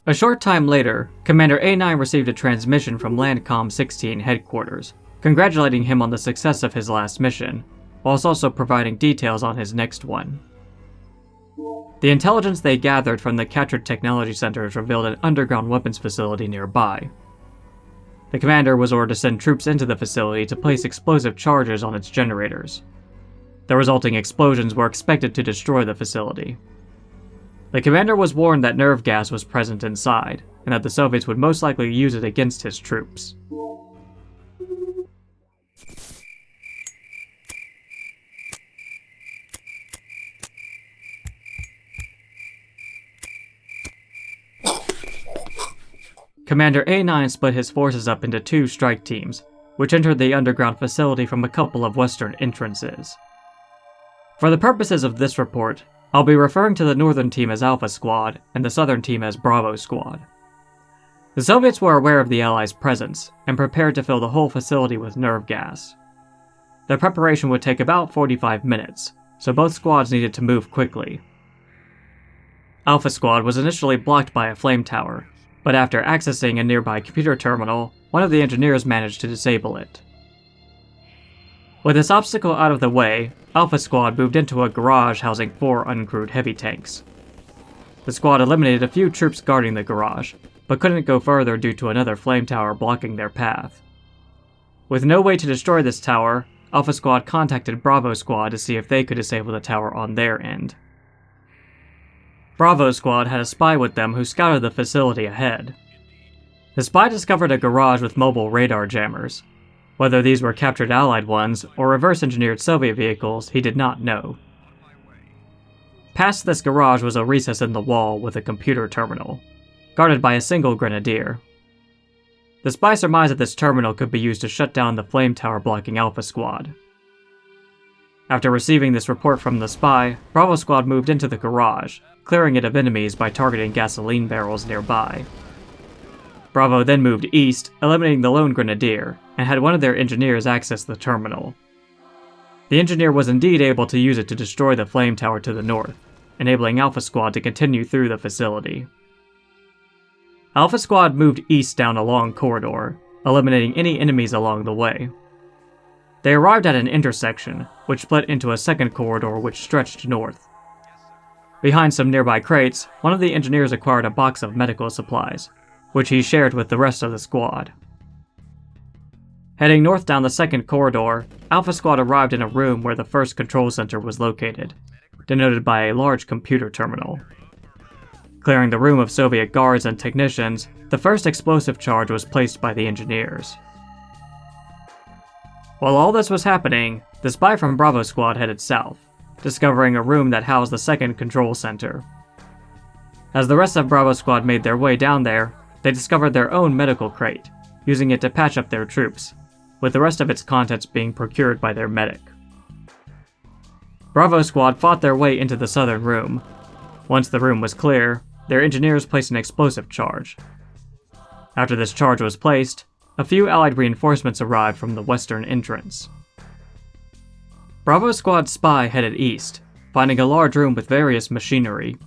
A short time later, Commander A9 received a transmission from Landcom 16 headquarters, congratulating him on the success of his last mission, whilst also providing details on his next one. The intelligence they gathered from the captured technology centers revealed an underground weapons facility nearby. The commander was ordered to send troops into the facility to place explosive charges on its generators. The resulting explosions were expected to destroy the facility. The commander was warned that nerve gas was present inside, and that the Soviets would most likely use it against his troops. Commander A9 split his forces up into two strike teams, which entered the underground facility from a couple of western entrances. For the purposes of this report, I'll be referring to the northern team as Alpha Squad and the southern team as Bravo Squad. The Soviets were aware of the Allies' presence and prepared to fill the whole facility with nerve gas. The preparation would take about 45 minutes, so both squads needed to move quickly. Alpha Squad was initially blocked by a flame tower, but after accessing a nearby computer terminal, one of the engineers managed to disable it. With this obstacle out of the way, Alpha Squad moved into a garage housing 4 uncrewed heavy tanks. The squad eliminated a few troops guarding the garage, but couldn't go further due to another flame tower blocking their path. With no way to destroy this tower, Alpha Squad contacted Bravo Squad to see if they could disable the tower on their end. Bravo Squad had a spy with them who scouted the facility ahead. The spy discovered a garage with mobile radar jammers. Whether these were captured Allied ones or reverse-engineered Soviet vehicles, he did not know. Past this garage was a recess in the wall with a computer terminal, guarded by a single grenadier. The spy surmised that this terminal could be used to shut down the flame tower blocking Alpha Squad. After receiving this report from the spy, Bravo Squad moved into the garage, clearing it of enemies by targeting gasoline barrels nearby. Bravo then moved east, eliminating the lone grenadier, and had one of their engineers access the terminal. The engineer was indeed able to use it to destroy the flame tower to the north, enabling Alpha Squad to continue through the facility. Alpha Squad moved east down a long corridor, eliminating any enemies along the way. They arrived at an intersection, which split into a second corridor which stretched north. Behind some nearby crates, one of the engineers acquired a box of medical supplies, which he shared with the rest of the squad. Heading north down the second corridor, Alpha Squad arrived in a room where the first control center was located, denoted by a large computer terminal. Clearing the room of Soviet guards and technicians, the first explosive charge was placed by the engineers. While all this was happening, the spy from Bravo Squad headed south, discovering a room that housed the second control center. As the rest of Bravo Squad made their way down there, they discovered their own medical crate, using it to patch up their troops, with the rest of its contents being procured by their medic. Bravo Squad fought their way into the southern room. Once the room was clear, their engineers placed an explosive charge. After this charge was placed, a few Allied reinforcements arrived from the western entrance. Bravo Squad's spy headed east, finding a large room with various machinery.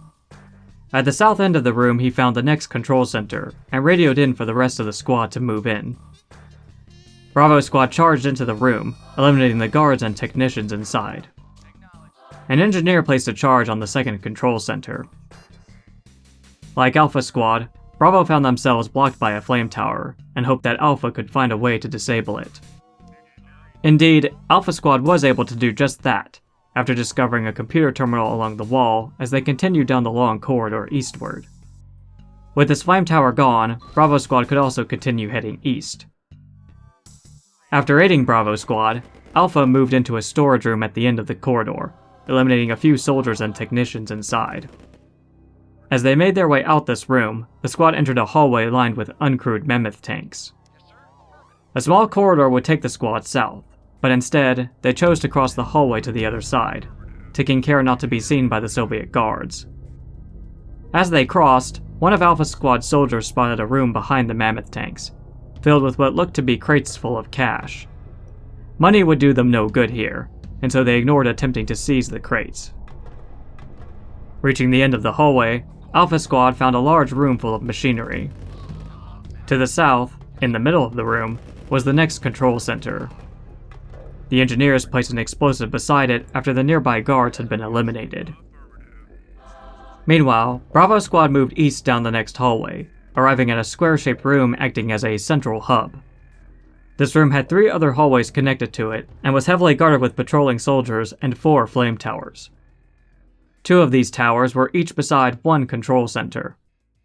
At the south end of the room, he found the next control center, and radioed in for the rest of the squad to move in. Bravo Squad charged into the room, eliminating the guards and technicians inside. An engineer placed a charge on the second control center. Like Alpha Squad, Bravo found themselves blocked by a flame tower, and hoped that Alpha could find a way to disable it. Indeed, Alpha Squad was able to do just that, after discovering a computer terminal along the wall as they continued down the long corridor eastward. With this flame tower gone, Bravo Squad could also continue heading east. After aiding Bravo Squad, Alpha moved into a storage room at the end of the corridor, eliminating a few soldiers and technicians inside. As they made their way out this room, the squad entered a hallway lined with uncrewed mammoth tanks. A small corridor would take the squad south, but instead, they chose to cross the hallway to the other side, taking care not to be seen by the Soviet guards. As they crossed, one of Alpha Squad's soldiers spotted a room behind the mammoth tanks, filled with what looked to be crates full of cash. Money would do them no good here, and so they ignored attempting to seize the crates. Reaching the end of the hallway, Alpha Squad found a large room full of machinery. To the south, in the middle of the room, was the next control center. The engineers placed an explosive beside it after the nearby guards had been eliminated. Meanwhile, Bravo Squad moved east down the next hallway, arriving at a square-shaped room acting as a central hub. This room had 3 other hallways connected to it, and was heavily guarded with patrolling soldiers and 4 flame towers. 2 of these towers were each beside one control center,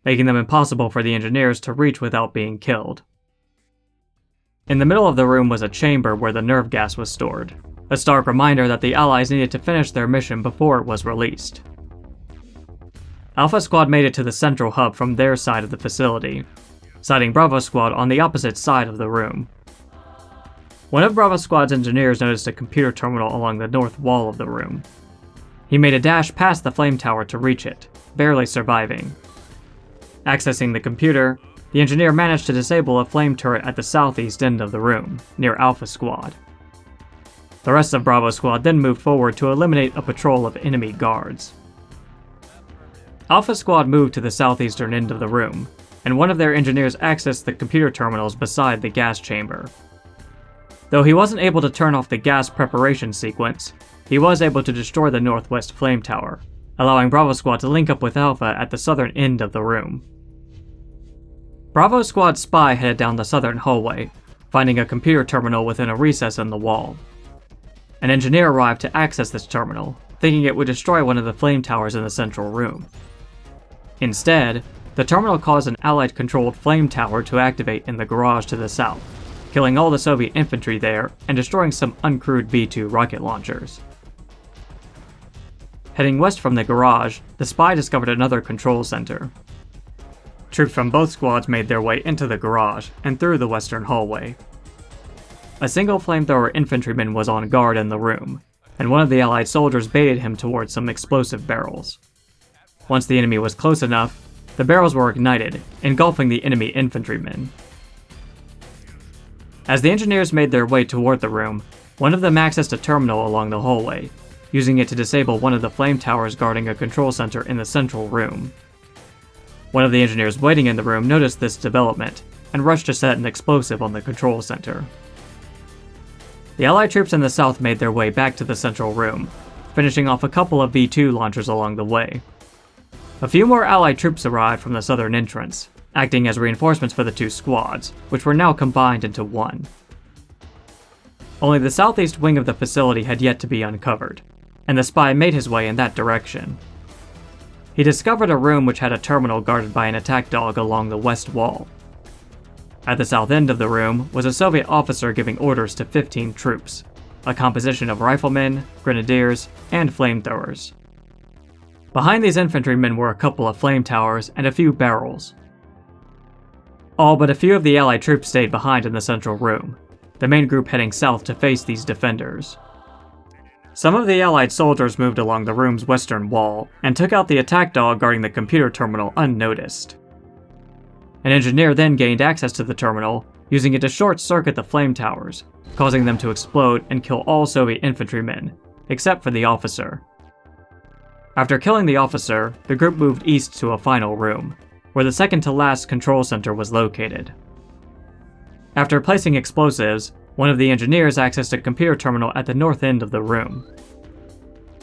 making them impossible for the engineers to reach without being killed. In the middle of the room was a chamber where the nerve gas was stored, a stark reminder that the Allies needed to finish their mission before it was released. Alpha Squad made it to the central hub from their side of the facility, sighting Bravo Squad on the opposite side of the room. One of Bravo Squad's engineers noticed a computer terminal along the north wall of the room. He made a dash past the flame tower to reach it, barely surviving. Accessing the computer, the engineer managed to disable a flame turret at the southeast end of the room, near Alpha Squad. The rest of Bravo Squad then moved forward to eliminate a patrol of enemy guards. Alpha Squad moved to the southeastern end of the room, and one of their engineers accessed the computer terminals beside the gas chamber. Though he wasn't able to turn off the gas preparation sequence, he was able to destroy the northwest flame tower, allowing Bravo Squad to link up with Alpha at the southern end of the room. Bravo Squad's spy headed down the southern hallway, finding a computer terminal within a recess in the wall. An engineer arrived to access this terminal, thinking it would destroy one of the flame towers in the central room. Instead, the terminal caused an Allied-controlled flame tower to activate in the garage to the south, killing all the Soviet infantry there and destroying some uncrewed V-2 rocket launchers. Heading west from the garage, the spy discovered another control center. Troops from both squads made their way into the garage and through the western hallway. A single flamethrower infantryman was on guard in the room, and one of the Allied soldiers baited him towards some explosive barrels. Once the enemy was close enough, the barrels were ignited, engulfing the enemy infantrymen. As the engineers made their way toward the room, one of them accessed a terminal along the hallway, using it to disable one of the flame towers guarding a control center in the central room. One of the engineers waiting in the room noticed this development, and rushed to set an explosive on the control center. The Allied troops in the south made their way back to the central room, finishing off a couple of V-2 launchers along the way. A few more Allied troops arrived from the southern entrance, acting as reinforcements for the two squads, which were now combined into one. Only the southeast wing of the facility had yet to be uncovered, and the spy made his way in that direction. He discovered a room which had a terminal guarded by an attack dog along the west wall. At the south end of the room was a Soviet officer giving orders to 15 troops, a composition of riflemen, grenadiers, and flamethrowers. Behind these infantrymen were a couple of flame towers and a few barrels. All but a few of the Allied troops stayed behind in the central room, the main group heading south to face these defenders. Some of the Allied soldiers moved along the room's western wall and took out the attack dog guarding the computer terminal unnoticed. An engineer then gained access to the terminal, using it to short-circuit the flame towers, causing them to explode and kill all Soviet infantrymen, except for the officer. After killing the officer, the group moved east to a final room, where the second-to-last control center was located. After placing explosives, one of the engineers accessed a computer terminal at the north end of the room.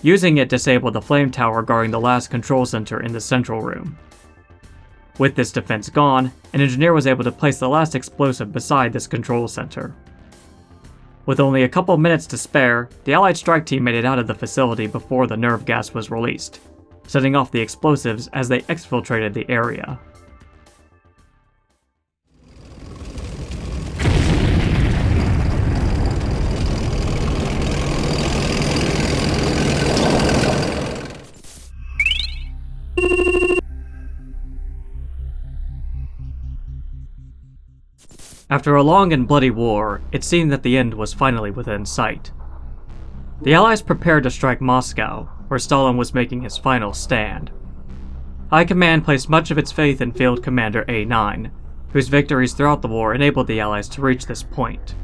Using it disabled the flame tower guarding the last control center in the central room. With this defense gone, an engineer was able to place the last explosive beside this control center. With only a couple minutes to spare, the Allied strike team made it out of the facility before the nerve gas was released, setting off the explosives as they exfiltrated the area. After a long and bloody war, it seemed that the end was finally within sight. The Allies prepared to strike Moscow, where Stalin was making his final stand. High Command placed much of its faith in Field Commander A9, whose victories throughout the war enabled the Allies to reach this point.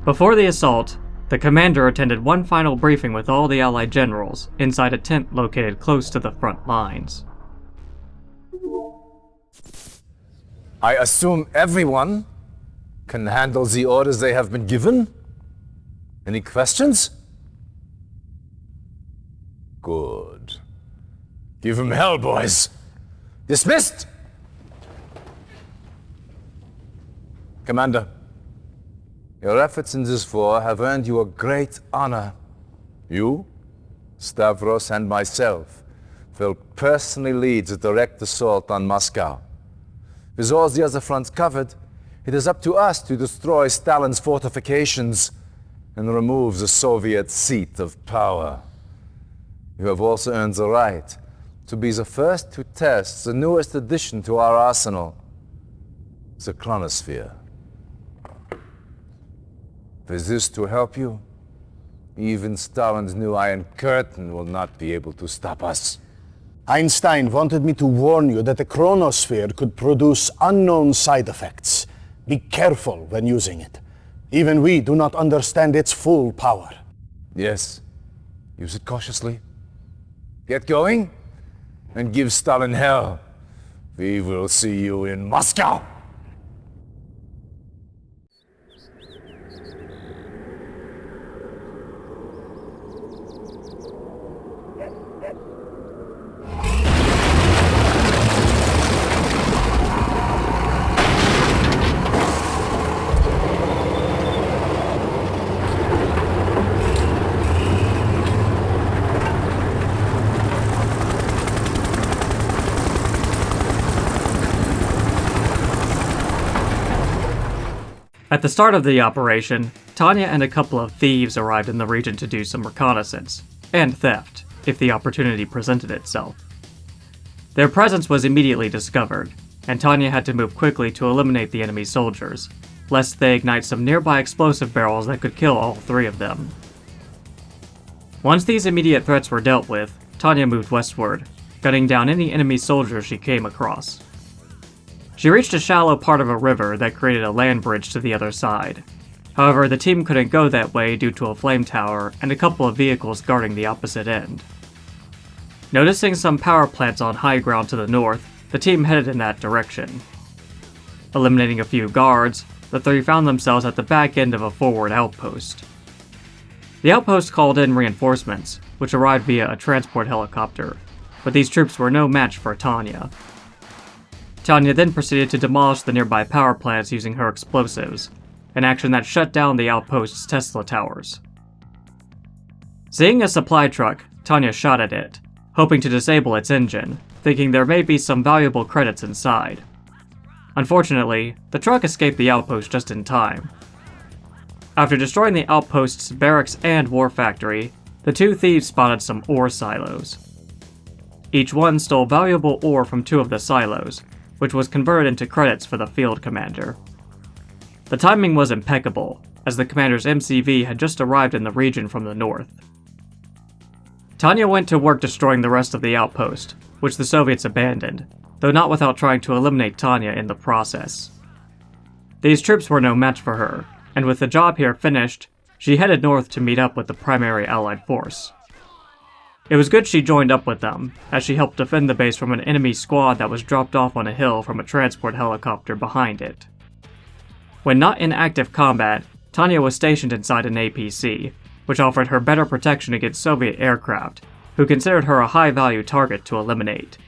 Before the assault, the commander attended one final briefing with all the Allied generals inside a tent located close to the front lines. I assume everyone can handle the orders they have been given? Any questions? Good. Give him hell, boys. Dismissed! Commander, your efforts in this war have earned you a great honor. You, Stavros, and myself will personally lead the direct assault on Moscow. With all the other fronts covered, it is up to us to destroy Stalin's fortifications and remove the Soviet seat of power. You have also earned the right to be the first to test the newest addition to our arsenal, the Chronosphere. With this to help you, even Stalin's new Iron Curtain will not be able to stop us. Einstein wanted me to warn you that the Chronosphere could produce unknown side effects. Be careful when using it. Even we do not understand its full power. Yes. Use it cautiously. Get going, and give Stalin hell. We will see you in Moscow! At the start of the operation, Tanya and a couple of thieves arrived in the region to do some reconnaissance, and theft, if the opportunity presented itself. Their presence was immediately discovered, and Tanya had to move quickly to eliminate the enemy soldiers, lest they ignite some nearby explosive barrels that could kill all three of them. Once these immediate threats were dealt with, Tanya moved westward, gunning down any enemy soldiers she came across. She reached a shallow part of a river that created a land bridge to the other side. However, the team couldn't go that way due to a flame tower and a couple of vehicles guarding the opposite end. Noticing some power plants on high ground to the north, the team headed in that direction. Eliminating a few guards, the three found themselves at the back end of a forward outpost. The outpost called in reinforcements, which arrived via a transport helicopter, but these troops were no match for Tanya. Tanya then proceeded to demolish the nearby power plants using her explosives, an action that shut down the outpost's Tesla towers. Seeing a supply truck, Tanya shot at it, hoping to disable its engine, thinking there may be some valuable credits inside. Unfortunately, the truck escaped the outpost just in time. After destroying the outpost's barracks and war factory, the two thieves spotted some ore silos. Each one stole valuable ore from two of the silos, which was converted into credits for the field commander. The timing was impeccable, as the commander's MCV had just arrived in the region from the north. Tanya went to work destroying the rest of the outpost, which the Soviets abandoned, though not without trying to eliminate Tanya in the process. These troops were no match for her, and with the job here finished, she headed north to meet up with the primary Allied force. It was good she joined up with them, as she helped defend the base from an enemy squad that was dropped off on a hill from a transport helicopter behind it. When not in active combat, Tanya was stationed inside an APC, which offered her better protection against Soviet aircraft, who considered her a high-value target to eliminate.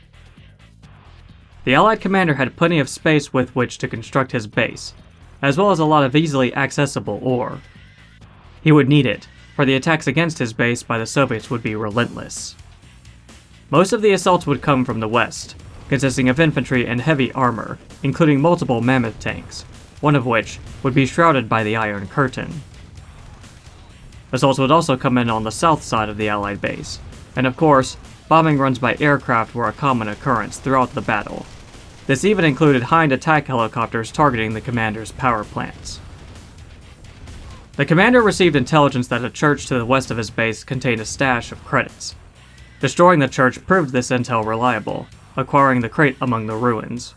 The Allied commander had plenty of space with which to construct his base, as well as a lot of easily accessible ore. He would need it, for the attacks against his base by the Soviets would be relentless. Most of the assaults would come from the west, consisting of infantry and heavy armor, including multiple mammoth tanks, one of which would be shrouded by the Iron Curtain. Assaults would also come in on the south side of the Allied base, and of course, bombing runs by aircraft were a common occurrence throughout the battle. This even included Hind attack helicopters targeting the commander's power plants. The commander received intelligence that a church to the west of his base contained a stash of credits. Destroying the church proved this intel reliable, acquiring the crate among the ruins.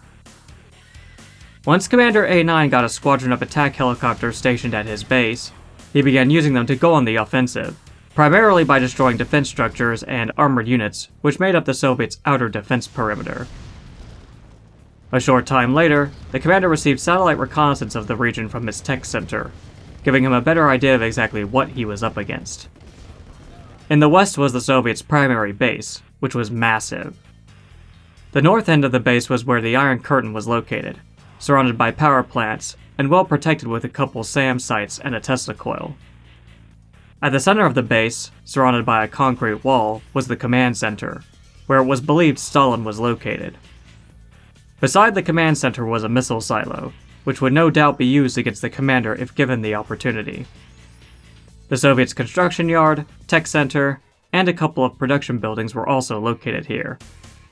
Once Commander A9 got a squadron of attack helicopters stationed at his base, he began using them to go on the offensive, primarily by destroying defense structures and armored units which made up the Soviets' outer defense perimeter. A short time later, the commander received satellite reconnaissance of the region from his tech center, giving him a better idea of exactly what he was up against. In the west was the Soviets' primary base, which was massive. The north end of the base was where the Iron Curtain was located, surrounded by power plants, and well protected with a couple SAM sites and a Tesla coil. At the center of the base, surrounded by a concrete wall, was the command center, where it was believed Stalin was located. Beside the command center was a missile silo, which would no doubt be used against the commander if given the opportunity. The Soviets' construction yard, tech center, and a couple of production buildings were also located here,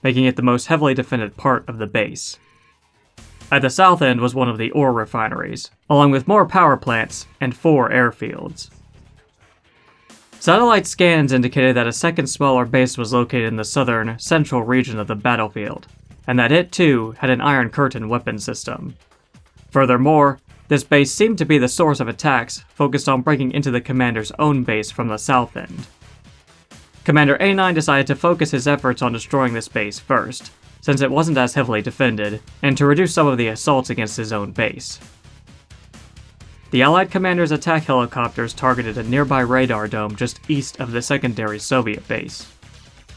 making it the most heavily defended part of the base. At the south end was one of the ore refineries, along with more power plants and 4 airfields. Satellite scans indicated that a second smaller base was located in the southern, central region of the battlefield, and that it too had an Iron Curtain weapon system. Furthermore, this base seemed to be the source of attacks focused on breaking into the commander's own base from the south end. Commander A9 decided to focus his efforts on destroying this base first, since it wasn't as heavily defended, and to reduce some of the assaults against his own base. The Allied commander's attack helicopters targeted a nearby radar dome just east of the secondary Soviet base.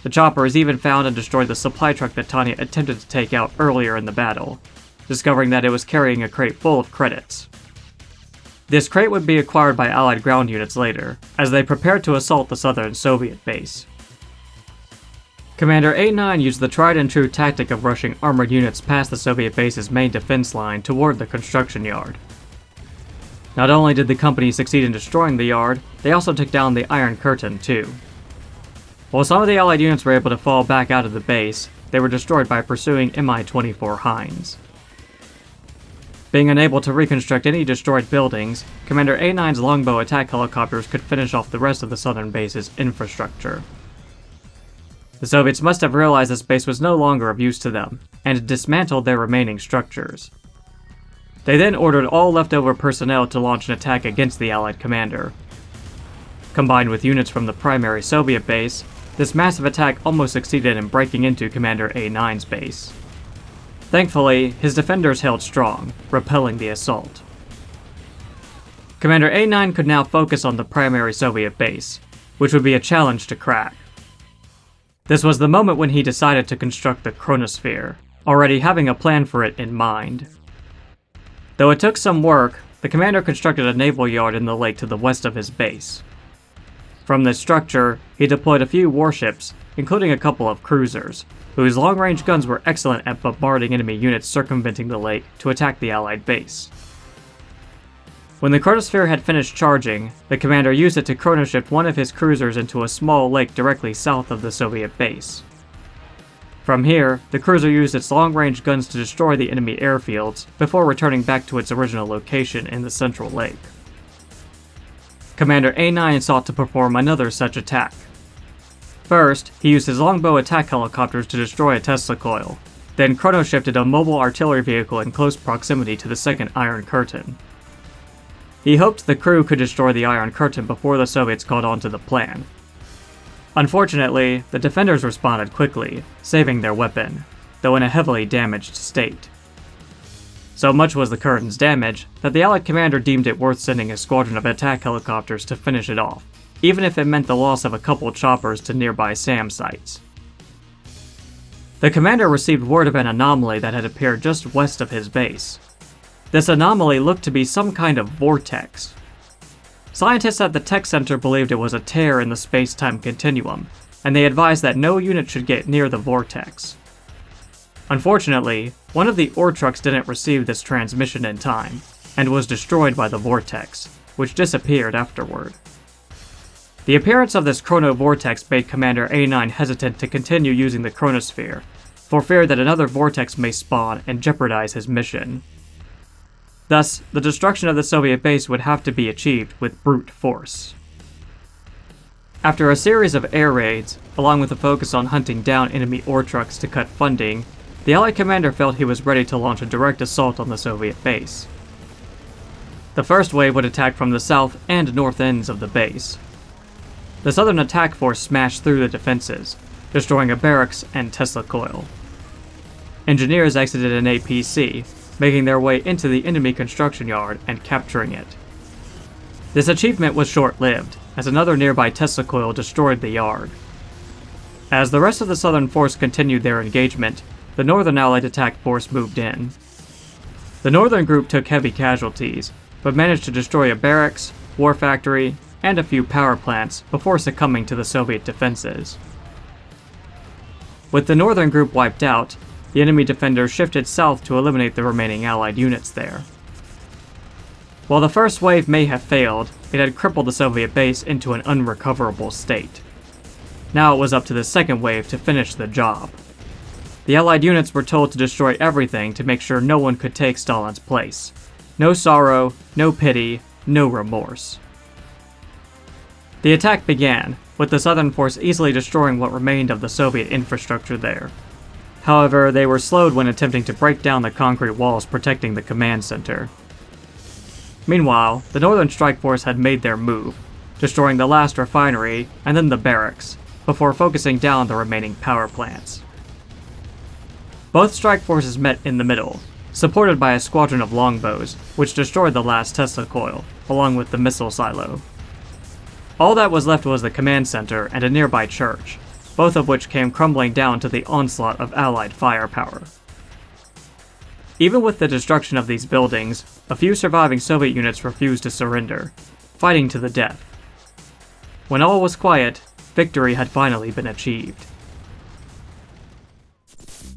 The choppers even found and destroyed the supply truck that Tanya attempted to take out earlier in the battle, discovering that it was carrying a crate full of credits. This crate would be acquired by Allied ground units later, as they prepared to assault the southern Soviet base. Commander A9 used the tried-and-true tactic of rushing armored units past the Soviet base's main defense line toward the construction yard. Not only did the company succeed in destroying the yard, they also took down the Iron Curtain too. While some of the Allied units were able to fall back out of the base, they were destroyed by pursuing Mi-24 Hinds. Being unable to reconstruct any destroyed buildings, Commander A9's longbow attack helicopters could finish off the rest of the southern base's infrastructure. The Soviets must have realized this base was no longer of use to them, and dismantled their remaining structures. They then ordered all leftover personnel to launch an attack against the Allied commander. Combined with units from the primary Soviet base, this massive attack almost succeeded in breaking into Commander A9's base. Thankfully, his defenders held strong, repelling the assault. Commander A9 could now focus on the primary Soviet base, which would be a challenge to crack. This was the moment when he decided to construct the Chronosphere, already having a plan for it in mind. Though it took some work, the commander constructed a naval yard in the lake to the west of his base. From this structure, he deployed a few warships, including a couple of cruisers, whose long-range guns were excellent at bombarding enemy units circumventing the lake to attack the Allied base. When the Chronosphere had finished charging, the commander used it to chronoshift one of his cruisers into a small lake directly south of the Soviet base. From here, the cruiser used its long-range guns to destroy the enemy airfields before returning back to its original location in the central lake. Commander A9 sought to perform another such attack. First, he used his longbow attack helicopters to destroy a Tesla coil, then chronoshifted a mobile artillery vehicle in close proximity to the second Iron Curtain. He hoped the crew could destroy the Iron Curtain before the Soviets caught on to the plan. Unfortunately, the defenders responded quickly, saving their weapon, though in a heavily damaged state. So much was the curtain's damage that the Allied commander deemed it worth sending a squadron of attack helicopters to finish it off, even if it meant the loss of a couple choppers to nearby SAM sites. The commander received word of an anomaly that had appeared just west of his base. This anomaly looked to be some kind of vortex. Scientists at the tech center believed it was a tear in the space-time continuum, and they advised that no unit should get near the vortex. Unfortunately, one of the ore trucks didn't receive this transmission in time, and was destroyed by the vortex, which disappeared afterward. The appearance of this chrono-vortex made Commander A9 hesitant to continue using the Chronosphere, for fear that another vortex may spawn and jeopardize his mission. Thus, the destruction of the Soviet base would have to be achieved with brute force. After a series of air raids, along with a focus on hunting down enemy ore trucks to cut funding, the Allied commander felt he was ready to launch a direct assault on the Soviet base. The first wave would attack from the south and north ends of the base. The southern attack force smashed through the defenses, destroying a barracks and Tesla coil. Engineers exited an APC, making their way into the enemy construction yard and capturing it. This achievement was short-lived, as another nearby Tesla coil destroyed the yard. As the rest of the southern force continued their engagement, the northern Allied attack force moved in. The northern group took heavy casualties, but managed to destroy a barracks, war factory, and a few power plants before succumbing to the Soviet defenses. With the northern group wiped out, the enemy defenders shifted south to eliminate the remaining Allied units there. While the first wave may have failed, it had crippled the Soviet base into an unrecoverable state. Now it was up to the second wave to finish the job. The Allied units were told to destroy everything to make sure no one could take Stalin's place. No sorrow, no pity, no remorse. The attack began, with the southern force easily destroying what remained of the Soviet infrastructure there. However, they were slowed when attempting to break down the concrete walls protecting the command center. Meanwhile, the Northern Strike Force had made their move, destroying the last refinery and then the barracks, before focusing down the remaining power plants. Both strike forces met in the middle, supported by a squadron of longbows, which destroyed the last Tesla coil, along with the missile silo. All that was left was the command center and a nearby church, both of which came crumbling down to the onslaught of Allied firepower. Even with the destruction of these buildings, a few surviving Soviet units refused to surrender, fighting to the death. When all was quiet, victory had finally been achieved.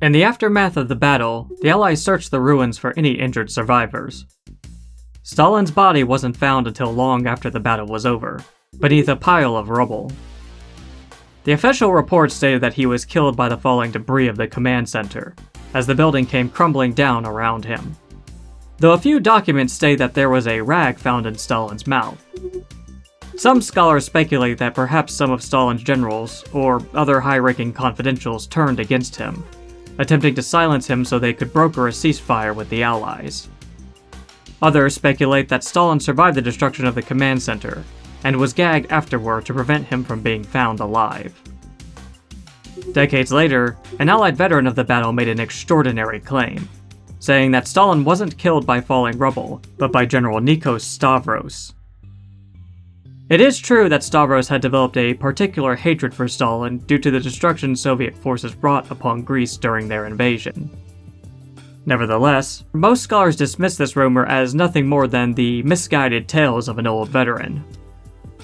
In the aftermath of the battle, the Allies searched the ruins for any injured survivors. Stalin's body wasn't found until long after the battle was over, beneath a pile of rubble. The official report stated that he was killed by the falling debris of the command center, as the building came crumbling down around him. Though a few documents state that there was a rag found in Stalin's mouth. Some scholars speculate that perhaps some of Stalin's generals, or other high-ranking confidentials, turned against him, attempting to silence him so they could broker a ceasefire with the Allies. Others speculate that Stalin survived the destruction of the command center, and was gagged afterward to prevent him from being found alive. Decades later, an Allied veteran of the battle made an extraordinary claim, saying that Stalin wasn't killed by falling rubble, but by General Nikos Stavros. It is true that Stavros had developed a particular hatred for Stalin due to the destruction Soviet forces brought upon Greece during their invasion. Nevertheless, most scholars dismiss this rumor as nothing more than the misguided tales of an old veteran.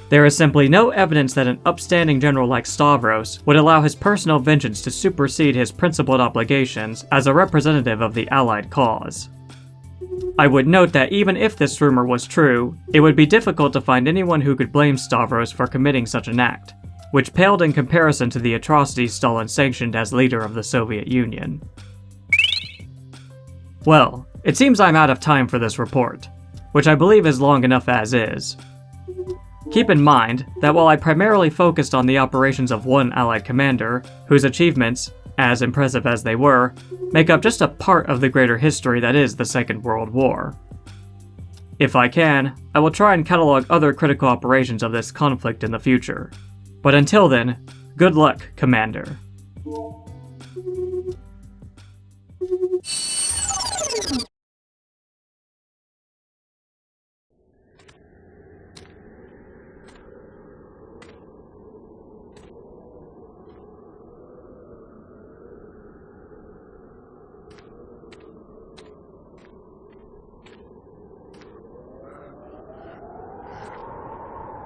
There is simply no evidence that an upstanding general like Stavros would allow his personal vengeance to supersede his principled obligations as a representative of the Allied cause. I would note that even if this rumor was true, it would be difficult to find anyone who could blame Stavros for committing such an act, which paled in comparison to the atrocities Stalin sanctioned as leader of the Soviet Union. Well, it seems I'm out of time for this report, which I believe is long enough as is. Keep in mind that while I primarily focused on the operations of one Allied commander, whose achievements, as impressive as they were, make up just a part of the greater history that is the Second World War. If I can, I will try and catalog other critical operations of this conflict in the future. But until then, good luck, Commander.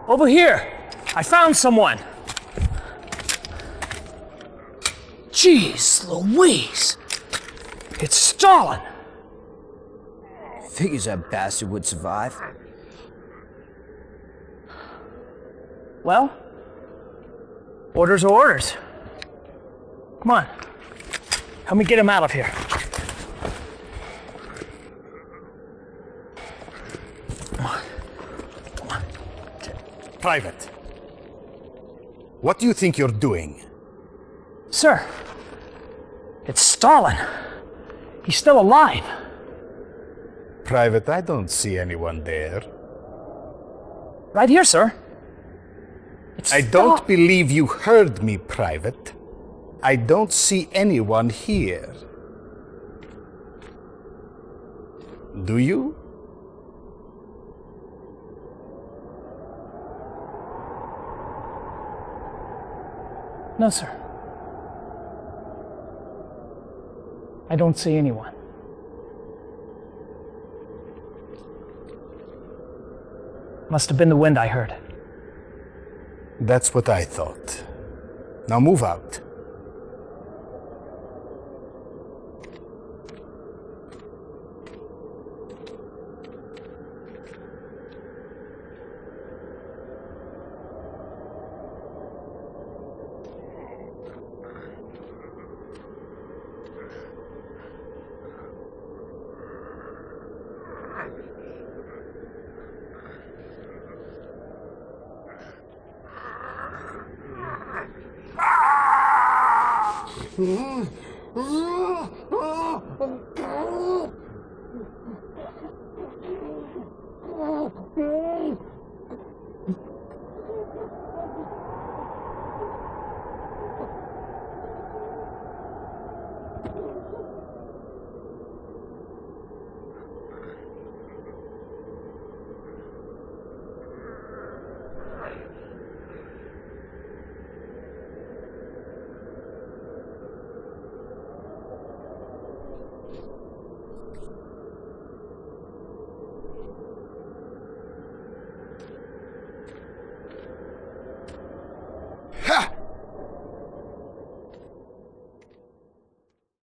Over here! I found someone! Jeez Louise! It's Stalin! Figures that bastard would survive. Well, orders are orders. Come on. Help me get him out of here. Private, what do you think you're doing? Sir, it's Stalin. He's still alive. Private, I don't see anyone there. Right here, sir. I don't believe you heard me, Private. I don't see anyone here. Do you? No, sir. I don't see anyone. Must have been the wind I heard. That's what I thought. Now move out.